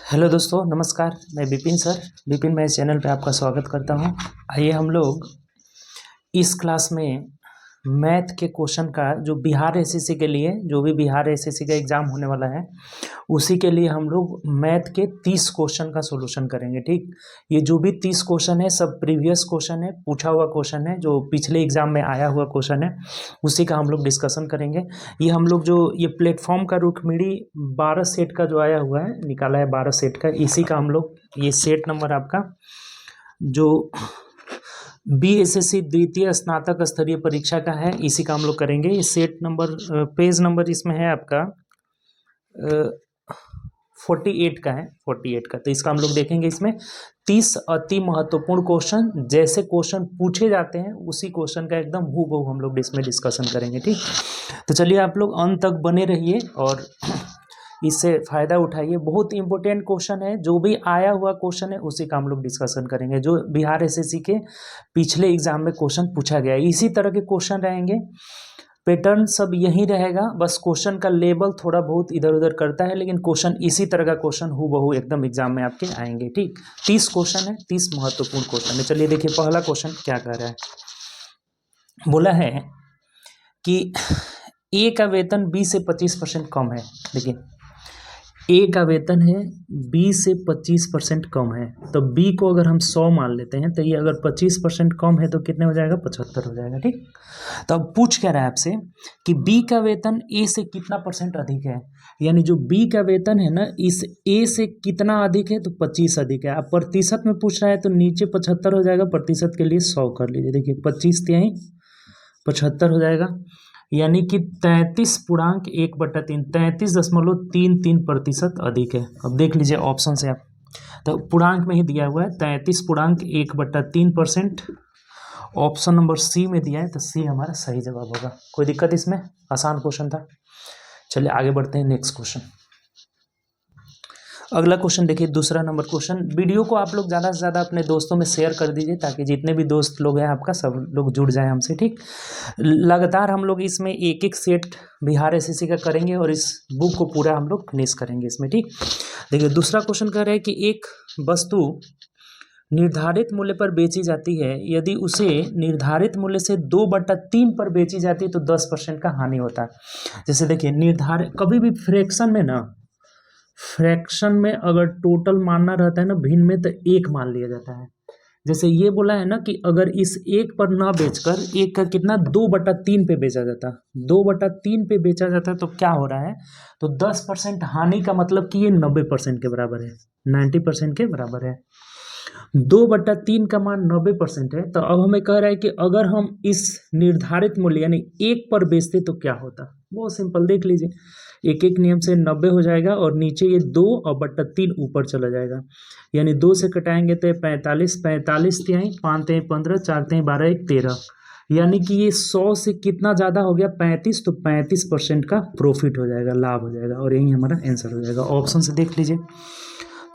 Hello दोस्तों, नमस्कार। मैं विपिन मैं इस चैनल पे आपका स्वागत करता हूँ। आइए हम लोग इस क्लास में मैथ के क्वेश्चन का जो बिहार एसएससी के लिए जो भी बिहार एसएससी का एग्ज़ाम होने वाला है उसी के लिए हम लोग मैथ के 30 क्वेश्चन का सॉल्यूशन करेंगे। ठीक, ये जो भी 30 क्वेश्चन है सब प्रीवियस क्वेश्चन है, पूछा हुआ क्वेश्चन है, जो पिछले एग्जाम में आया हुआ क्वेश्चन है, उसी का हम लोग डिस्कशन करेंगे। ये हम लोग जो ये प्लेटफॉर्म का रुक्मिणी 12 सेट का जो आया हुआ है, निकाला है 12 सेट का, इसी का हम लोग ये सेट नंबर आपका जो BSSC द्वितीय स्नातक स्तरीय परीक्षा का है, इसी का हम लोग करेंगे। ये सेट नंबर पेज नंबर इसमें है आपका 48 का है, 48 का। तो इसका हम लोग देखेंगे। इसमें 30 अति महत्वपूर्ण क्वेश्चन, जैसे क्वेश्चन पूछे जाते हैं उसी क्वेश्चन का एकदम हूबहू हम लोग इसमें डिस्कशन करेंगे। ठीक, तो चलिए आप लोग अंत तक बने रहिए और इससे फ़ायदा उठाइए। बहुत इंपॉर्टेंट क्वेश्चन है, जो भी आया हुआ क्वेश्चन है उसी का हम लोग डिस्कशन करेंगे। जो बिहार एसएससी के पिछले एग्जाम में क्वेश्चन पूछा गया है, इसी तरह के क्वेश्चन रहेंगे। पैटर्न सब यही रहेगा, बस क्वेश्चन का लेवल थोड़ा बहुत इधर उधर करता है, लेकिन क्वेश्चन इसी तरह का क्वेश्चन हूबहू एकदम एग्जाम में आपके आएंगे। ठीक, 30 क्वेश्चन है, 30 महत्वपूर्ण क्वेश्चन है। चलिए देखिए पहला क्वेश्चन क्या कह रहा है। बोला है कि ए का वेतन बी से 25% कम है। देखिए ए का वेतन है बी से 25% कम है, तो बी को अगर हम 100 मान लेते हैं तो ये अगर 25% कम है तो कितने हो जाएगा, 75 हो जाएगा। ठीक, तो अब पूछ क्या रहा है आपसे कि बी का वेतन ए से कितना परसेंट अधिक है, यानी जो बी का वेतन है ना इस ए से कितना अधिक है, तो 25 अधिक है। अब प्रतिशत में पूछ रहा है तो नीचे 75 हो जाएगा, प्रतिशत के लिए 100 कर लीजिए। देखिए 25×3 75 हो जाएगा, यानी कि 33.1/3 33.33% अधिक है। अब देख लीजिए ऑप्शन से आप, तो पूर्णांक में ही दिया हुआ है 33.1/3%। ऑप्शन नंबर सी में दिया है, तो सी हमारा सही जवाब होगा। कोई दिक्कत इसमें? आसान क्वेश्चन था। चलिए आगे बढ़ते हैं नेक्स्ट क्वेश्चन। अगला क्वेश्चन देखिए, दूसरा नंबर क्वेश्चन। वीडियो को आप लोग ज़्यादा से ज़्यादा अपने दोस्तों में शेयर कर दीजिए ताकि जितने भी दोस्त लोग हैं आपका सब लोग जुड़ जाए हमसे। ठीक, लगातार हम लोग इसमें एक एक सेट बिहार एसएससी का करेंगे और इस बुक को पूरा हम लोग फिनिश करेंगे इसमें। ठीक, देखिए दूसरा क्वेश्चन कह रहा है कि एक वस्तु निर्धारित मूल्य पर बेची जाती है, यदि उसे निर्धारित मूल्य से 2/3 पर बेची जाती है तो 10% का हानि होता है। जैसे देखिए निर्धारित, कभी भी फ्रैक्शन में अगर टोटल मानना रहता है ना भिन्न में, तो एक मान लिया जाता है। जैसे ये बोला है ना कि अगर इस एक पर ना बेचकर एक का कितना 2/3 पे बेचा जाता, 2/3 पे बेचा जाता तो क्या हो रहा है, तो 10% हानि का मतलब कि ये 90% के बराबर है, 90% के बराबर है। 2/3 का मान 90% है, तो अब हमें कह रहा है कि अगर हम इस निर्धारित मूल्य यानी एक पर बेचते तो क्या होता। बहुत सिंपल, देख लीजिए एक एक नियम से 90 हो जाएगा और नीचे ये 2/3 ऊपर चला जाएगा, यानी 2 से कटाएंगे तो 45, 45 तिहाई, 5 तिहाई 15, 4 तिहाई 12, 1 13, यानी कि ये 100 से कितना ज़्यादा हो गया, 35, तो 35% का प्रॉफिट हो जाएगा, लाभ हो जाएगा, और यही हमारा आंसर हो जाएगा। ऑप्शन से देख लीजिए,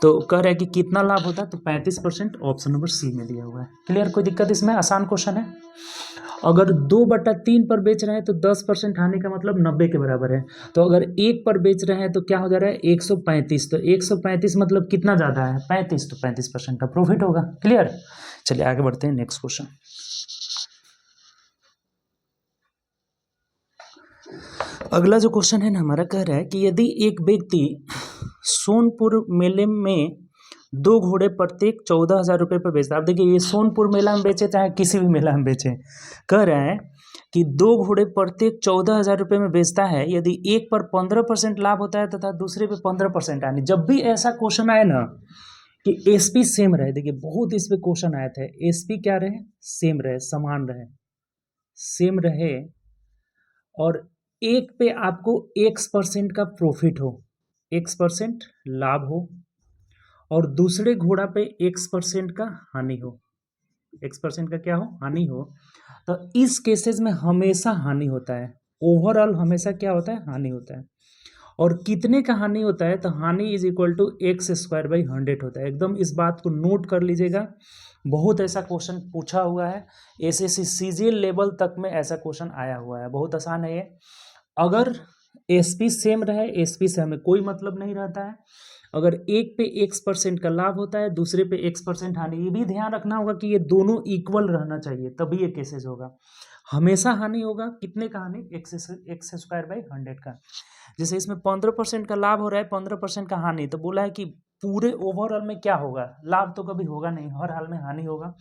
तो कह रहा है कि कितना लाभ होता है, तो 35%, ऑप्शन नंबर सी में दिया हुआ है। क्लियर? कोई दिक्कत इसमें? आसान क्वेश्चन है। अगर 2/3 पर बेच रहे हैं तो 10% हानि का मतलब 90 के बराबर है, तो अगर एक पर बेच रहे हैं तो क्या हो जा रहा है, 135, तो 135 मतलब कितना ज़्यादा है, 35, तो 35% का प्रॉफिट होगा। क्लियर? चलिए आगे बढ़ते हैं नेक्स्ट क्वेश्चन। अगला जो क्वेश्चन है ना हमारा, कह रहा है कि यदि एक व्यक्ति सोनपुर मेले में 2 घोड़े प्रत्येक 14,000 रुपये पर बेचता है। अब देखिए ये सोनपुर मेला में बेचे चाहे किसी भी मेला में बेचे, कह रहा है कि 2 घोड़े प्रत्येक 14,000 रुपये में बेचता है, यदि एक पर 15% लाभ होता है तथा दूसरे पे 15% आने। जब भी ऐसा क्वेश्चन आए ना कि एसपी सेम रहे, देखिए बहुत इस पे क्वेश्चन आए थे, एसपी क्या रहे, सेम रहे, समान रहे, सेम रहे, और एक पे आपको X% का प्रॉफिट हो, X% लाभ हो, और दूसरे घोड़ा पे X% का हानि हो, X% का क्या हो, हानि हो, तो इस केसेस में हमेशा हानि होता है। ओवरऑल हमेशा क्या होता है, हानि होता है। और कितने का हानि होता है, तो हानि इज इक्वल टू X²/100 होता है। एकदम इस बात को नोट कर लीजिएगा, बहुत ऐसा क्वेश्चन पूछा हुआ है, एसएससी सीजीएल लेवल तक में ऐसा क्वेश्चन आया हुआ है, बहुत आसान है ये। अगर एसपी सेम रहे, एसपी से हमें कोई मतलब नहीं रहता है। अगर एक पे x% का लाभ होता है, दूसरे पे x% हानि, ये भी ध्यान रखना होगा कि ये दोनों इक्वल रहना चाहिए, तभी ये केसेस होगा। हमेशा हानि होगा कितने का हानि, एक्स स्क्वायर बाई 100 का। जैसे इसमें 15% का लाभ हो रहा है, 15% का हानि, तो बोला है कि पूरे ओवरऑल में क्या होगा, लाभ तो कभी होगा नहीं, हर हाल में हानि होगा।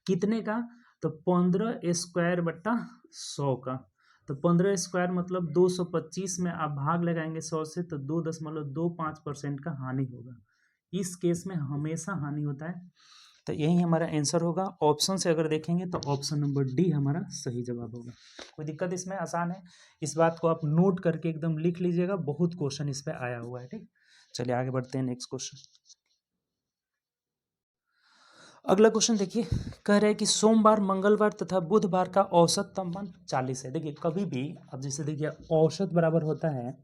कितने का, तो 15 स्क्वायर बट्टा 100 का। तो 15 स्क्वायर मतलब 225 में आप भाग लगाएंगे 100 से, तो 2.25% का हानि होगा। इस केस में हमेशा हानि होता है। तो यही हमारा आंसर होगा। ऑप्शन से अगर देखेंगे तो ऑप्शन नंबर डी हमारा सही जवाब होगा। कोई दिक्कत इसमें, आसान है। इस बात को आप नोट करके एकदम लिख लीजिएगा, बहुत क्वेश्चन इस पे आया हुआ है। ठीक, चलिए आगे बढ़ते हैं नेक्स्ट क्वेश्चन। अगला क्वेश्चन देखिए, कह रहे हैं कि सोमवार, मंगलवार तथा बुधवार का औसत तापमान 40 है। देखिए कभी भी, अब जैसे देखिए औसत बराबर होता है,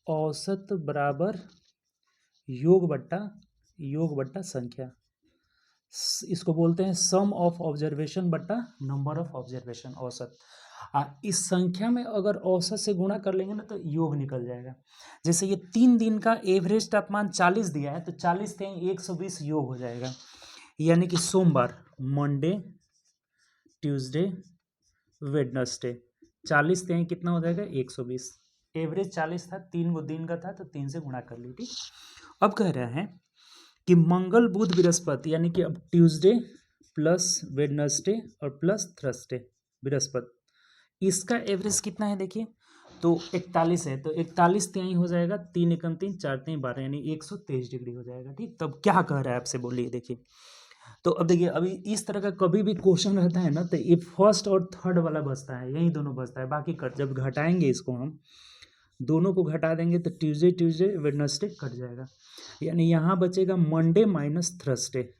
औसत बराबर योग बट्टा संख्या, इसको बोलते हैं सम ऑफ ऑब्जर्वेशन बट्टा नंबर ऑफ ऑब्जर्वेशन, औसत। इस संख्या में अगर औसत से गुणा कर लेंगे ना तो योग निकल जाएगा। जैसे ये 3 दिन का एवरेज तापमान 40 दिया है, तो 40 से 120 योग हो जाएगा। यानी कि सोमवार, मंडे, ट्यूसडे, वेडनेसडे, 40 से कितना हो जाएगा 120। एवरेज 40 था, 3 गो दिन का था, तो 3 से गुणा कर ली। ठीक, अब कह रहा है कि मंगल, बुध, बृहस्पति, यानी कि अब ट्यूसडे प्लस वेडनेसडे और प्लस थर्सडे बृहस्पति, इसका एवरेज कितना है देखिए, तो 41 है। तो 41 तिहाई हो जाएगा, 3 एकम 3, 4 तिहाई 12, यानी 123 डिग्री हो जाएगा। ठीक, तब क्या कह रहा है आपसे, बोलिए। देखिए तो अब देखिए, अभी इस तरह का कभी भी क्वेश्चन रहता है ना, तो ये फर्स्ट और थर्ड वाला बचता है, यही दोनों बचता है। बाकी कट, जब घटाएंगे इसको हम दोनों को घटा देंगे तो ट्यूसडे वेडनेसडे कट जाएगा, यानी यहाँ बचेगा Monday minus Thursday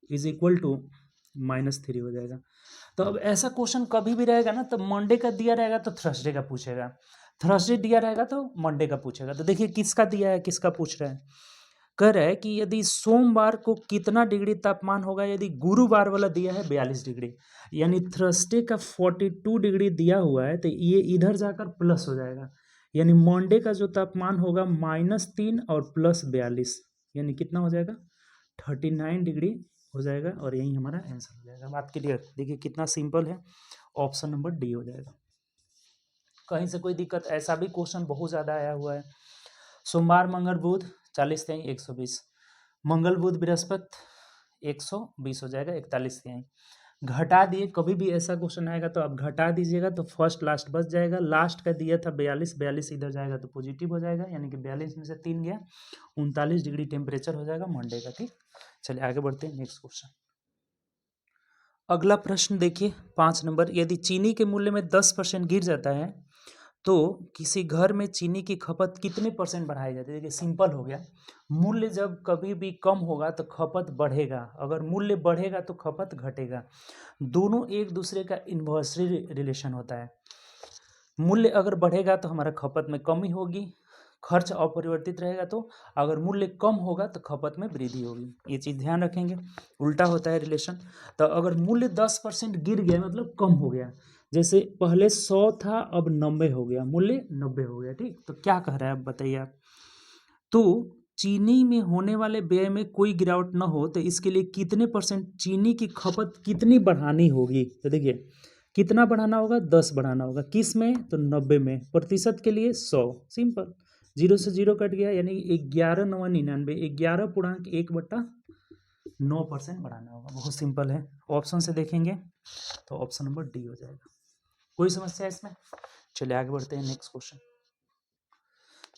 is equal to -3 हो जाएगा। तो अब ऐसा क्वेश्चन कभी भी रहेगा ना, तो मंडे का दिया रहेगा तो थर्सडे का पूछेगा, थर्सडे दिया रहेगा तो मंडे का पूछेगा। तो देखिए किसका दिया है, किसका पूछ रहा है। कह रहा है कि यदि सोमवार को कितना डिग्री तापमान होगा, यदि गुरुवार वाला दिया है 42 डिग्री, यानी थर्सडे का 42 डिग्री दिया हुआ है, तो ये इधर जाकर प्लस हो जाएगा, यानी मंडे का जो तापमान होगा -3 और +42, यानी कितना हो जाएगा 39 डिग्री हो जाएगा। और यही हमारा आंसर हो जाएगा। बात क्लियर, देखिए कितना सिंपल है, ऑप्शन नंबर डी हो जाएगा। कहीं से कोई दिक्कत, ऐसा भी क्वेश्चन बहुत ज़्यादा आया हुआ है। सोमवार, मंगल, बुध 40 तिहाई 120, मंगल बुध बृहस्पति 120 हो जाएगा, 41 तिहाई। घटा दिए, कभी भी ऐसा क्वेश्चन आएगा तो आप घटा दीजिएगा, तो फर्स्ट लास्ट बच जाएगा। लास्ट का दिया था 42 इधर जाएगा तो पॉजिटिव हो जाएगा, यानी कि 42 में से 3 गया, 39 डिग्री टेम्परेचर हो जाएगा मंडे का। ठीक, चलिए आगे बढ़ते हैं नेक्स्ट क्वेश्चन। अगला प्रश्न देखिए 5 नंबर, यदि चीनी के मूल्य में 10% गिर जाता है तो किसी घर में चीनी की खपत कितने % बढ़ाई जाती है। देखिए सिंपल हो गया, मूल्य जब कभी भी कम होगा तो खपत बढ़ेगा, अगर मूल्य बढ़ेगा तो खपत घटेगा। दोनों एक दूसरे का इन्वर्सली रिलेशन होता है। मूल्य अगर बढ़ेगा तो हमारा खपत में कमी होगी, खर्च अपरिवर्तित रहेगा, तो अगर मूल्य कम होगा तो खपत में वृद्धि होगी। ये चीज़ ध्यान रखेंगे, उल्टा होता है रिलेशन। तो अगर मूल्य 10% गिर गया मतलब कम हो गया, जैसे पहले 100 था अब 90 हो गया, मूल्य 90 हो गया। ठीक, तो क्या कह रहा है अब बताइए आप। तो चीनी में होने वाले व्यय में कोई गिरावट न हो तो इसके लिए कितने % चीनी की खपत कितनी बढ़ानी होगी। तो देखिए कितना बढ़ाना होगा, 10 बढ़ाना होगा, किस में, तो 90 में, प्रतिशत के लिए 100, सिंपल, 0 से 0 कट गया, यानी 11,999, 11/1/9% बढ़ाना होगा। बहुत सिंपल है, ऑप्शन से देखेंगे तो ऑप्शन नंबर डी हो जाएगा। कोई समस्या है इसमें, चलिए आगे बढ़ते हैं नेक्स्ट क्वेश्चन।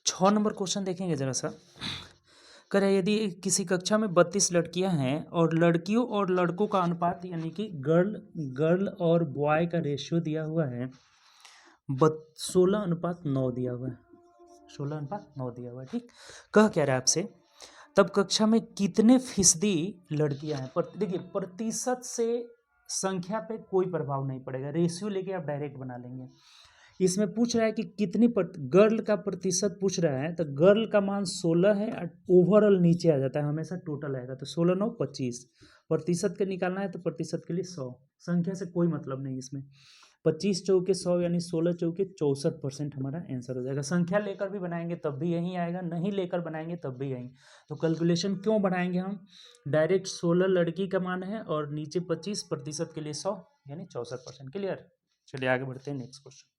6 नंबर क्वेश्चन देखेंगे जरा सा। करें, यदि किसी कक्षा में 32 लड़कियां हैं और लड़कियों और लड़कों का अनुपात, यानी कि गर्ल और बॉय का रेशियो दिया हुआ है 16:9 दिया हुआ है, 16:9 दिया हुआ है। ठीक, कह क्या रहा है आपसे, तब कक्षा में कितने फीसदी लड़कियां हैं। देखिए प्रतिशत से संख्या पे कोई प्रभाव नहीं पड़ेगा, रेशियो लेके आप डायरेक्ट बना लेंगे। इसमें पूछ रहा है कि कितनी गर्ल का प्रतिशत पूछ रहा है, तो गर्ल का मान 16 है, ओवरऑल नीचे आ जाता है, हमेशा टोटल आएगा, तो 16×9 = 25। प्रतिशत के निकालना है तो प्रतिशत के लिए 100, संख्या से कोई मतलब नहीं इसमें। 25 चौके 100 यानी 16 चौके 64% हमारा आंसर हो जाएगा। संख्या लेकर भी बनाएंगे तब भी यही आएगा, नहीं लेकर बनाएंगे तब भी यही। तो कैलकुलेशन क्यों बढ़ाएंगे हम, डायरेक्ट 16 लड़की का मान है और नीचे 25% के लिए 100 यानी 64%। क्लियर। चलिए आगे बढ़ते हैं नेक्स्ट क्वेश्चन।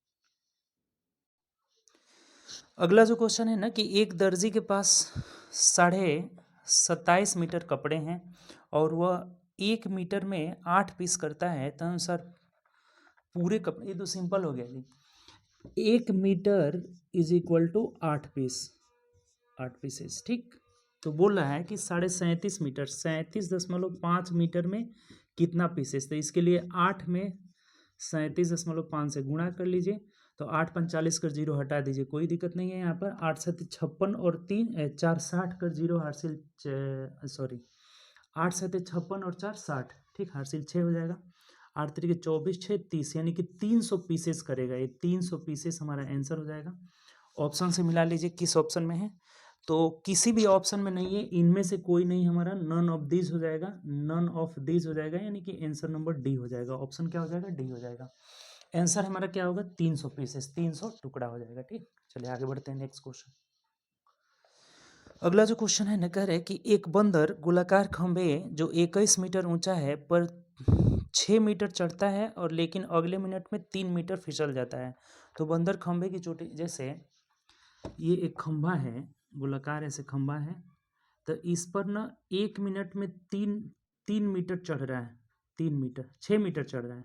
अगला जो क्वेश्चन है ना कि एक दर्जी के पास 27.5 मीटर कपड़े हैं और वह 1 मीटर में 8 पीस करता है, तो अनुसार पूरे कपड़े, ये तो सिंपल हो गया जी। 1 metre is equal to 8 piece, 8 pieces, ठीक। तो बोल रहा है कि 37.5 मीटर, 37.5 मीटर में कितना पीसेस, तो इसके लिए 8 में 37.5 से गुणा कर लीजिए, तो 8 45 कर 0 हटा दीजिए, कोई दिक्कत नहीं है यहाँ पर। 8 7 56 और 3 4 60 कर 0 हासिल, सॉरी 8 7 56 और 4 60, ठीक, हासिल 6 हो जाएगा। 8 तरीके 24 6 30 यानी कि 300 पीसेस करेगा, ये 300 पीसेस हमारा आंसर हो जाएगा। ऑप्शन से मिला लीजिए किस ऑप्शन में है, तो किसी भी ऑप्शन में नहीं है, इनमें से कोई नहीं हमारा, नन ऑफ दिस हो जाएगा, नन ऑफ दिस हो जाएगा, यानी कि आंसर नंबर डी हो जाएगा। ऑप्शन क्या हो जाएगा, डी हो जाएगा। आंसर हमारा क्या होगा, 300 पीसेस, 300 टुकड़ा हो जाएगा, ठीक। चलिए आगे बढ़ते हैं नेक्स्ट क्वेश्चन। अगला जो क्वेश्चन है ना, कह रहे हैं कि एक बंदर गोलाकार खंभे जो 21 मीटर ऊंचा है पर 6 मीटर चढ़ता है और लेकिन अगले मिनट में 3 मीटर फिसल जाता है। तो बंदर खंभे की चोटी, जैसे ये एक खंभा है, गोलाकार ऐसे खंभा है, तो इस पर ना 1 मिनट में 3 मीटर चढ़ रहा है, 3 मीटर, 6 मीटर चढ़ रहा है,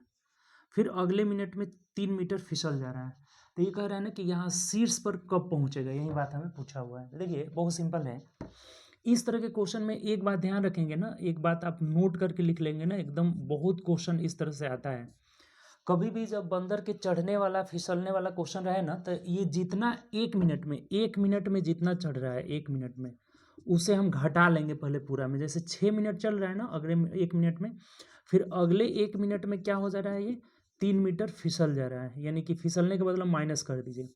फिर अगले मिनट में 3 मीटर फिसल जा रहा है। तो ये कह रहा है ना कि यहाँ शीर्ष पर कब पहुंचेगा, यही बात हमें पूछा हुआ है। देखिए बहुत सिंपल है, इस तरह के क्वेश्चन में एक बात ध्यान रखेंगे ना, एक बात आप नोट करके लिख लेंगे ना, एकदम बहुत क्वेश्चन इस तरह से आता है। कभी भी जब बंदर के चढ़ने वाला फिसलने वाला क्वेश्चन रहे ना, तो ये जितना 1 मिनट में जितना चढ़ रहा है 1 मिनट में, उसे हम घटा लेंगे पहले पूरा में। जैसे 6 मिनट चल रहा है ना अगले 1 मिनट में, फिर अगले 1 मिनट में क्या हो जा रहा है, ये 3 मीटर फिसल जा रहा है, यानी कि फिसलने के बदला माइनस कर दीजिए,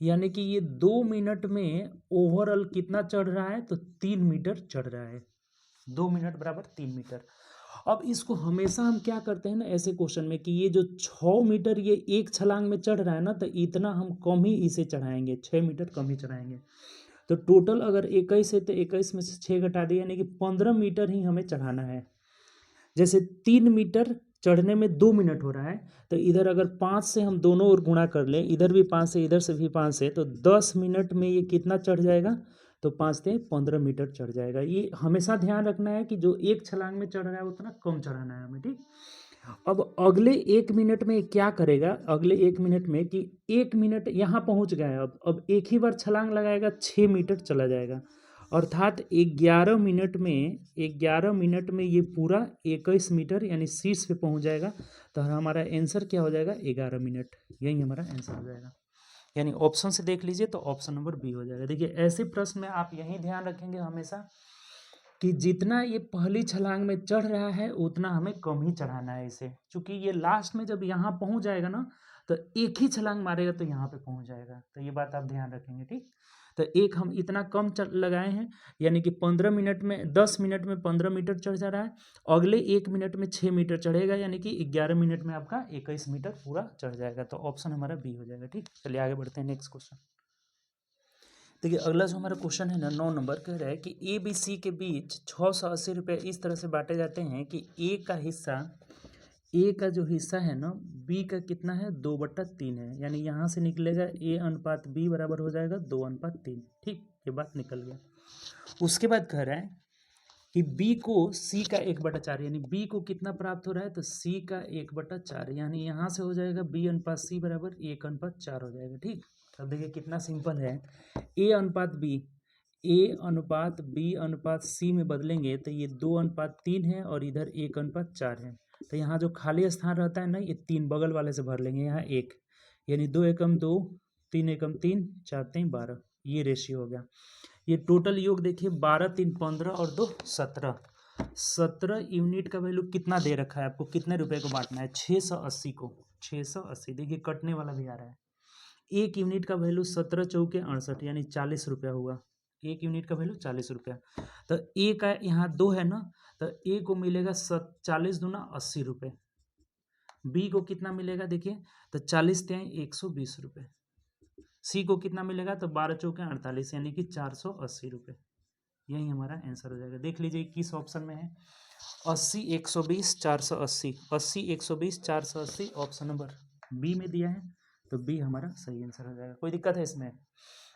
यानी कि ये 2 मिनट में ओवरऑल कितना चढ़ रहा है, तो 3 मीटर चढ़ रहा है। 2 मिनट बराबर 3 मीटर। अब इसको हमेशा हम क्या करते हैं ना ऐसे क्वेश्चन में, कि ये जो 6 मीटर ये एक छलांग में चढ़ रहा है ना, तो इतना हम कम ही इसे चढ़ाएंगे, 6 मीटर कम ही चढ़ाएंगे। तो टोटल अगर 21 है तो 21 में से 6 घटा दिए, यानी कि 15 मीटर ही हमें चढ़ाना है। जैसे 3 मीटर चढ़ने में 2 मिनट हो रहा है, तो इधर अगर 5 से हम दोनों ओर गुणा कर लें, इधर भी 5 से इधर से भी 5 से, तो 10 मिनट में ये कितना चढ़ जाएगा, तो 5 से 15 मीटर चढ़ जाएगा। ये हमेशा ध्यान रखना है कि जो एक छलांग में चढ़ रहा है उतना कम चढ़ाना है हमें, ठीक। अब अगले 1 मिनट में क्या करेगा, अगले 1 मिनट में कि 1 मिनट यहाँ पहुँच गया है, अब एक ही बार छलांग लगाएगा, 6 मीटर चला जाएगा, अर्थात 11 मिनट में ये पूरा 21 मीटर यानी शीर्ष पे पहुँच जाएगा। तो हमारा आंसर क्या हो जाएगा, 11 मिनट, यही हमारा आंसर हो जाएगा। यानी ऑप्शन से देख लीजिए तो ऑप्शन नंबर बी हो जाएगा। देखिए ऐसे प्रश्न में आप यही ध्यान रखेंगे हमेशा कि जितना ये पहली छलांग में चढ़ रहा है उतना हमें कम ही चढ़ाना है इसे, क्योंकि ये लास्ट में जब यहाँ पहुँच जाएगा ना, तो एक ही छलांग मारेगा तो यहाँ पे पहुँच जाएगा। तो ये बात आप ध्यान रखेंगे, ठीक। तो एक हम इतना कम लगाए हैं, यानी कि 15 मिनट में 10 मिनट में 15 मीटर चढ़ जा रहा है, अगले 1 मिनट में 6 मीटर चढ़ेगा, यानी कि 11 मिनट में आपका 21 मीटर पूरा चढ़ जाएगा। तो ऑप्शन हमारा बी हो जाएगा, ठीक। चलिए आगे बढ़ते हैं नेक्स्ट क्वेश्चन। देखिए अगला जो हमारा क्वेश्चन है ना 9 नंबर, कह रहा है कि ए बी सी के बीच 680 रुपये इस तरह से बांटे जाते हैं कि ए का जो हिस्सा है ना बी का कितना है, 2/3 है, यानी यहाँ से निकलेगा ए अनुपात बी बराबर हो जाएगा 2/3, ठीक। ये बात निकल गया। उसके बाद कह रहा है कि बी को सी का 1/4, यानी बी को कितना प्राप्त हो रहा है, तो सी का 1/4, यानी यहाँ से हो जाएगा बी अनुपात सी बराबर 1/4 हो जाएगा, ठीक। अब देखिए कितना सिंपल है, ए अनुपात बी अनुपात सी में बदलेंगे तो ये 2/3 है और इधर 1/4 है। तो यहाँ जो खाली स्थान रहता है ना, ये 3 बगल वाले से भर लेंगे, यहाँ 1, यानी 2 एकम 2, 3 एकम 3, 4 3 12, ये रेशियो हो गया। ये टोटल योग देखिए 12 3 15 और 2 17, 17 यूनिट का वैल्यू कितना दे रखा है आपको, कितने रुपए को बांटना है, 680 को, 680। देखिए कटने वाला भी आ रहा है। 1 यूनिट का वैल्यू 17 चौके 68 यानी 40 रुपया हुआ, 1 यूनिट का वैल्यू 40 रुपया। तो ए का यहाँ 2 है ना, तो ए को मिलेगा 40 दूना 80 रुपये, बी को कितना मिलेगा देखिए, तो 40 तिहाई 120 रुपये। सी को कितना मिलेगा, तो 12 चौके 48 यानी कि 480 रुपये। यही हमारा आंसर हो जाएगा। देख लीजिए किस ऑप्शन में है, 80 120 480, 80 120 480 ऑप्शन नंबर बी में दिया है, तो बी हमारा सही आंसर हो जाएगा। कोई दिक्कत है इसमें?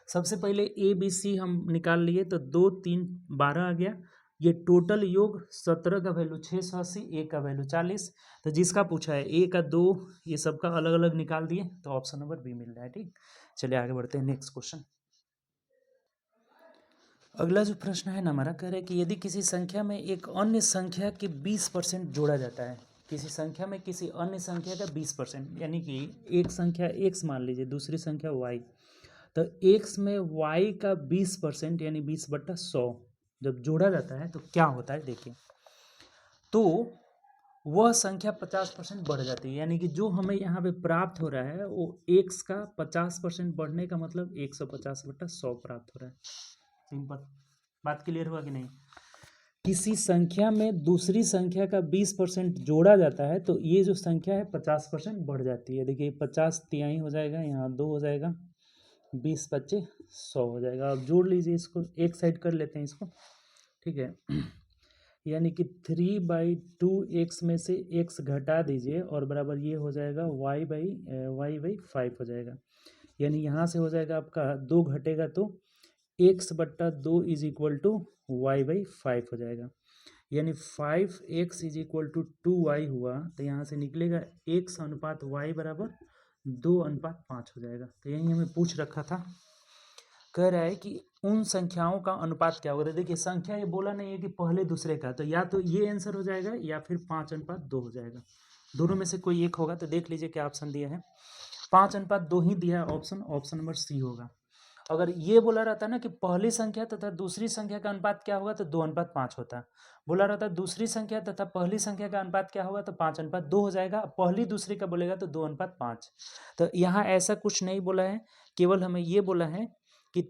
सबसे पहले ए बी सी हम निकाल लिए, तो 2 3 12 आ गया। ये टोटल योग 17 का वैल्यू 680, ए का वैल्यू 40, तो जिसका पूछा है ए का 2, ये सबका अलग अलग निकाल दिए, तो ऑप्शन नंबर बी मिल रहा है। ठीक, चलिए आगे बढ़ते हैं नेक्स्ट क्वेश्चन। अगला जो प्रश्न है ना हमारा, कह रहे हैं कि यदि किसी संख्या में एक अन्य संख्या के 20% जोड़ा जाता है, किसी संख्या में किसी अन्य संख्या का 20%, यानी कि एक संख्या x मान लीजिए, दूसरी संख्या y, तो x में y का 20% यानी 20/100 जब जोड़ा जाता है तो क्या होता है देखिए, तो वह संख्या 50% बढ़ जाती है। यानी कि जो हमें यहाँ पे प्राप्त हो रहा है वो x का 50% बढ़ने का मतलब 150/100 प्राप्त हो रहा है। सिंपल बात, क्लियर हुआ कि नहीं? किसी संख्या में दूसरी संख्या का 20% जोड़ा जाता है तो ये जो संख्या है 50% बढ़ जाती है। देखिए 50 तिहाई हो जाएगा, यहाँ 2 हो जाएगा, 20 बच्चे 100 हो जाएगा। अब जोड़ लीजिए इसको, एक साइड कर लेते हैं इसको, ठीक है। यानी कि 3/2x में से x घटा दीजिए और बराबर ये हो जाएगा y/5 हो जाएगा। यानी यहाँ से हो जाएगा आपका 2 घटेगा तो x/2 is equal to y/5 हो जाएगा। यानी 5x is equal to 2y हुआ, तो यहाँ से निकलेगा x अनुपात y बराबर 2:5 हो जाएगा। तो यही हमें पूछ रखा था, कह रहा है कि उन संख्याओं का अनुपात क्या होगा। देखिए संख्या ये बोला नहीं है कि पहले दूसरे का, तो या तो ये आंसर हो जाएगा या फिर 5:2 हो जाएगा, दोनों में से कोई एक होगा। तो देख लीजिए क्या ऑप्शन दिया है, 5:2 ही दिया है ऑप्शन, ऑप्शन नंबर सी होगा। अगर ये बोला रहता ना कि पहली संख्या तथा दूसरी संख्या का अनुपात क्या होगा, तो 2:5 होता। बोला रहता दूसरी संख्या तथा पहली संख्या का अनुपात क्या होगा, तो 5:2 हो जाएगा। पहली दूसरी का बोलेगा तो 2:5। तो यहाँ ऐसा कुछ नहीं बोला है, केवल हमें ये बोला है कि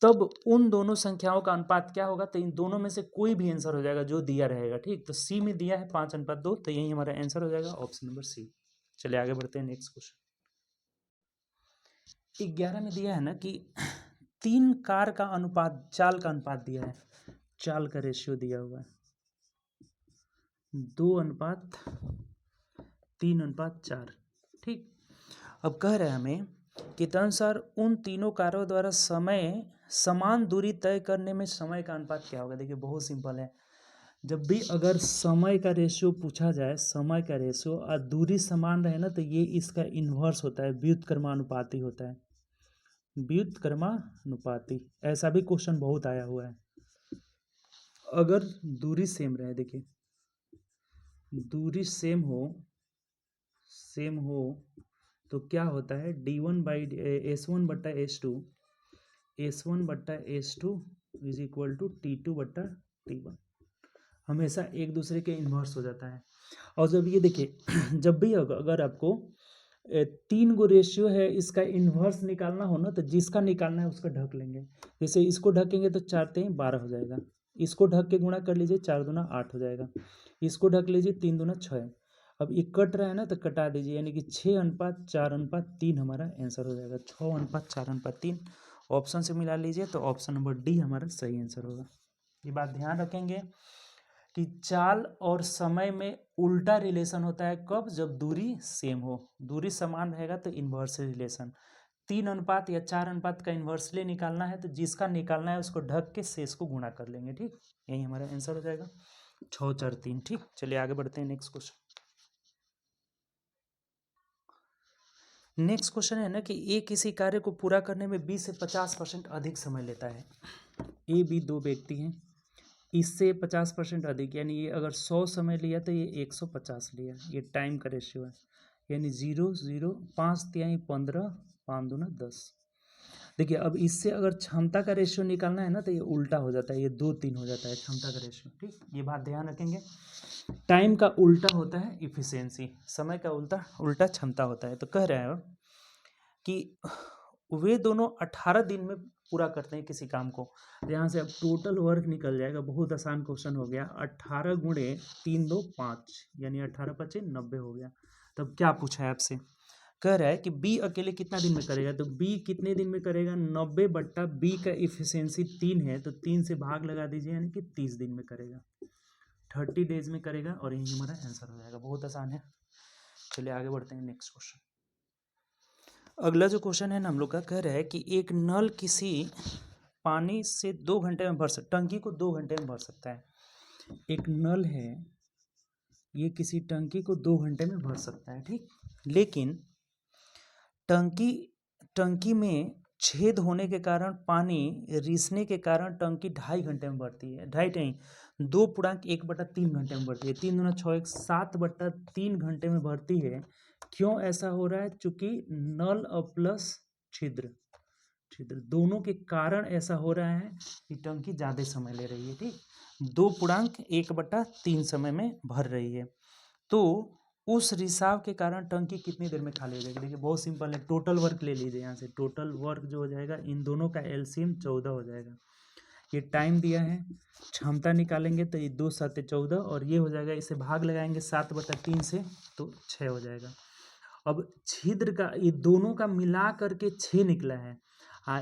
तब उन दोनों संख्याओं का अनुपात क्या होगा, तो इन दोनों में से कोई भी आंसर हो जाएगा जो दिया रहेगा। ठीक, तो सी में दिया है 5:2, तो यही हमारा आंसर हो जाएगा ऑप्शन नंबर सी। चलिए आगे बढ़ते हैं नेक्स्ट क्वेश्चन। 11 में दिया है ना कि 3 कार का अनुपात, चाल का अनुपात दिया है, चाल का रेशियो दिया हुआ है 2:3:4। ठीक, अब कह रहे हैं हमें कि तदनुसार उन तीनों कारों द्वारा समय समान दूरी तय करने में समय का अनुपात क्या होगा। देखिए बहुत सिंपल है, जब भी अगर समय का रेशियो पूछा जाए, समय का रेशियो और दूरी समान रहे ना, तो ये इसका इन्वर्स होता है, व्युत्क्रमानुपाती होता है, व्युत्क्रमानुपाती। ऐसा भी क्वेश्चन बहुत आया हुआ है। अगर दूरी सेम रहे, देखिए दूरी सेम हो तो क्या होता है, S1/S2 is equal to T2/T1, हमेशा एक दूसरे के इन्वर्स हो जाता है। और जब ये देखिए जब भी अगर आपको 3 गो रेशियो है, इसका इन्वर्स निकालना हो ना, तो जिसका निकालना है उसका ढक लेंगे। जैसे इसको ढकेंगे तो 4×3=12 हो जाएगा, इसको ढक के गुणा कर लीजिए, 4×2=8 हो जाएगा, इसको ढक लीजिए 3×2=6। अब ये कट रहा है ना, तो कटा दीजिए, यानी कि 6:4:3 हमारा आंसर हो जाएगा, 6:4:3। ऑप्शन से मिला लीजिए तो ऑप्शन नंबर डी हमारा सही आंसर होगा। ये बात ध्यान रखेंगे कि चाल और समय में उल्टा रिलेशन होता है, कब, जब दूरी सेम हो। दूरी समान रहेगा तो इन्वर्स रिलेशन। 3 अनुपात या 4 अनुपात का इन्वर्सली निकालना है, तो जिसका निकालना है उसको ढक के शेष को गुणा कर लेंगे। ठीक, यही हमारा आंसर हो जाएगा 6×4=3। ठीक, चलिए आगे बढ़ते हैं नेक्स्ट क्वेश्चन। नेक्स्ट क्वेश्चन है ना कि ए किसी कार्य को पूरा करने में 20 से 50% अधिक समय लेता है। ए बी 2 व्यक्ति हैं, इससे 50% अधिक, यानी ये अगर 100 समय लिया तो ये 150 लिया, ये टाइम का रेशियो है। यानी 0 0 5×3=15, 5×2=10। देखिए अब इससे अगर क्षमता का रेशियो निकालना है ना, तो ये उल्टा हो जाता है, ये 2:3 हो जाता है क्षमता का रेशियो। ठीक, ये बात ध्यान रखेंगे, टाइम का उल्टा होता है इफिशियंसी, समय का उल्टा क्षमता होता है। तो कह रहे हैं कि वे दोनों 18 दिन में पूरा करते हैं किसी काम को। यहाँ से अब टोटल वर्क निकल जाएगा, बहुत आसान क्वेश्चन हो गया। 18 × 3 2 5, यानी 18×5 90 हो गया। तब क्या पूछा है आपसे, कह रहा है कि बी अकेले कितना दिन में करेगा, तो बी कितने दिन में करेगा, 90 बी का इफिशियंसी 3 है तो 3 से भाग लगा दीजिए, यानी कि 30 दिन में करेगा, 30 डेज में करेगा, और यही हमारा आंसर हो जाएगा। बहुत आसान है। चलिए आगे बढ़ते हैं नेक्स्ट क्वेश्चन। अगला जो क्वेश्चन है ना हम लोग का, कह रहा है कि एक नल किसी पानी से 2 घंटे में भर सकता, टंकी को 2 घंटे में भर सकता है। एक नल है, ये किसी टंकी को 2 घंटे में भर सकता है, ठीक। लेकिन टंकी में छेद होने के कारण, पानी रिसने के कारण टंकी 2.5 घंटे में भरती है, 2.5 नहीं, 2.1/3 घंटे में भरती है। 3 दूना 6 1 7/3 घंटे में भरती है। क्यों ऐसा हो रहा है, चूंकि नल और प्लस छिद्र दोनों के कारण ऐसा हो रहा है कि टंकी ज़्यादा समय ले रही है, ठीक। 2.1/3 समय में भर रही है। तो उस रिसाव के कारण टंकी कितनी देर में खाली हो जाएगी। देखिए बहुत सिंपल है, टोटल वर्क ले लीजिए यहाँ से, टोटल वर्क जो हो जाएगा इन दोनों का एलसीएम 14 हो जाएगा। ये टाइम दिया है, क्षमता निकालेंगे तो ये 2 7 14, और ये हो जाएगा, इसे भाग लगाएंगे 7/3 से तो 6 हो जाएगा। अब छिद्र का ये दोनों का मिला करके 6 निकला है,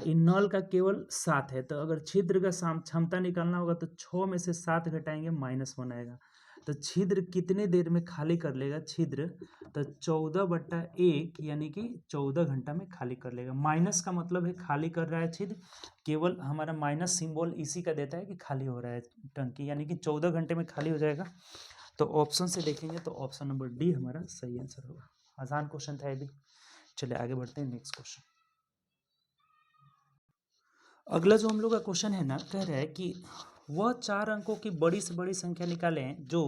इन नल का केवल 7 है। तो अगर छिद्र का क्षमता निकालना होगा तो 6 में से 7 घटाएंगे, -1 आएगा। तो छिद्र कितने देर में खाली कर लेगा, छिद्र तो 14/1 यानी कि 14 घंटा में खाली कर लेगा। माइनस का मतलब है खाली कर रहा है छिद्र, केवल हमारा माइनस सिंबल इसी का देता है कि खाली हो रहा है टंकी, यानी कि 14 घंटे में खाली हो जाएगा। तो ऑप्शन से देखेंगे तो ऑप्शन नंबर डी हमारा सही आंसर होगा। आसान क्वेश्चन था ये भी। चलिए आगे बढ़ते हैं नेक्स्ट क्वेश्चन। अगला जो हम लोग का क्वेश्चन है ना, कह रहा है कि वह 4 अंकों की बड़ी से बड़ी संख्या निकालें जो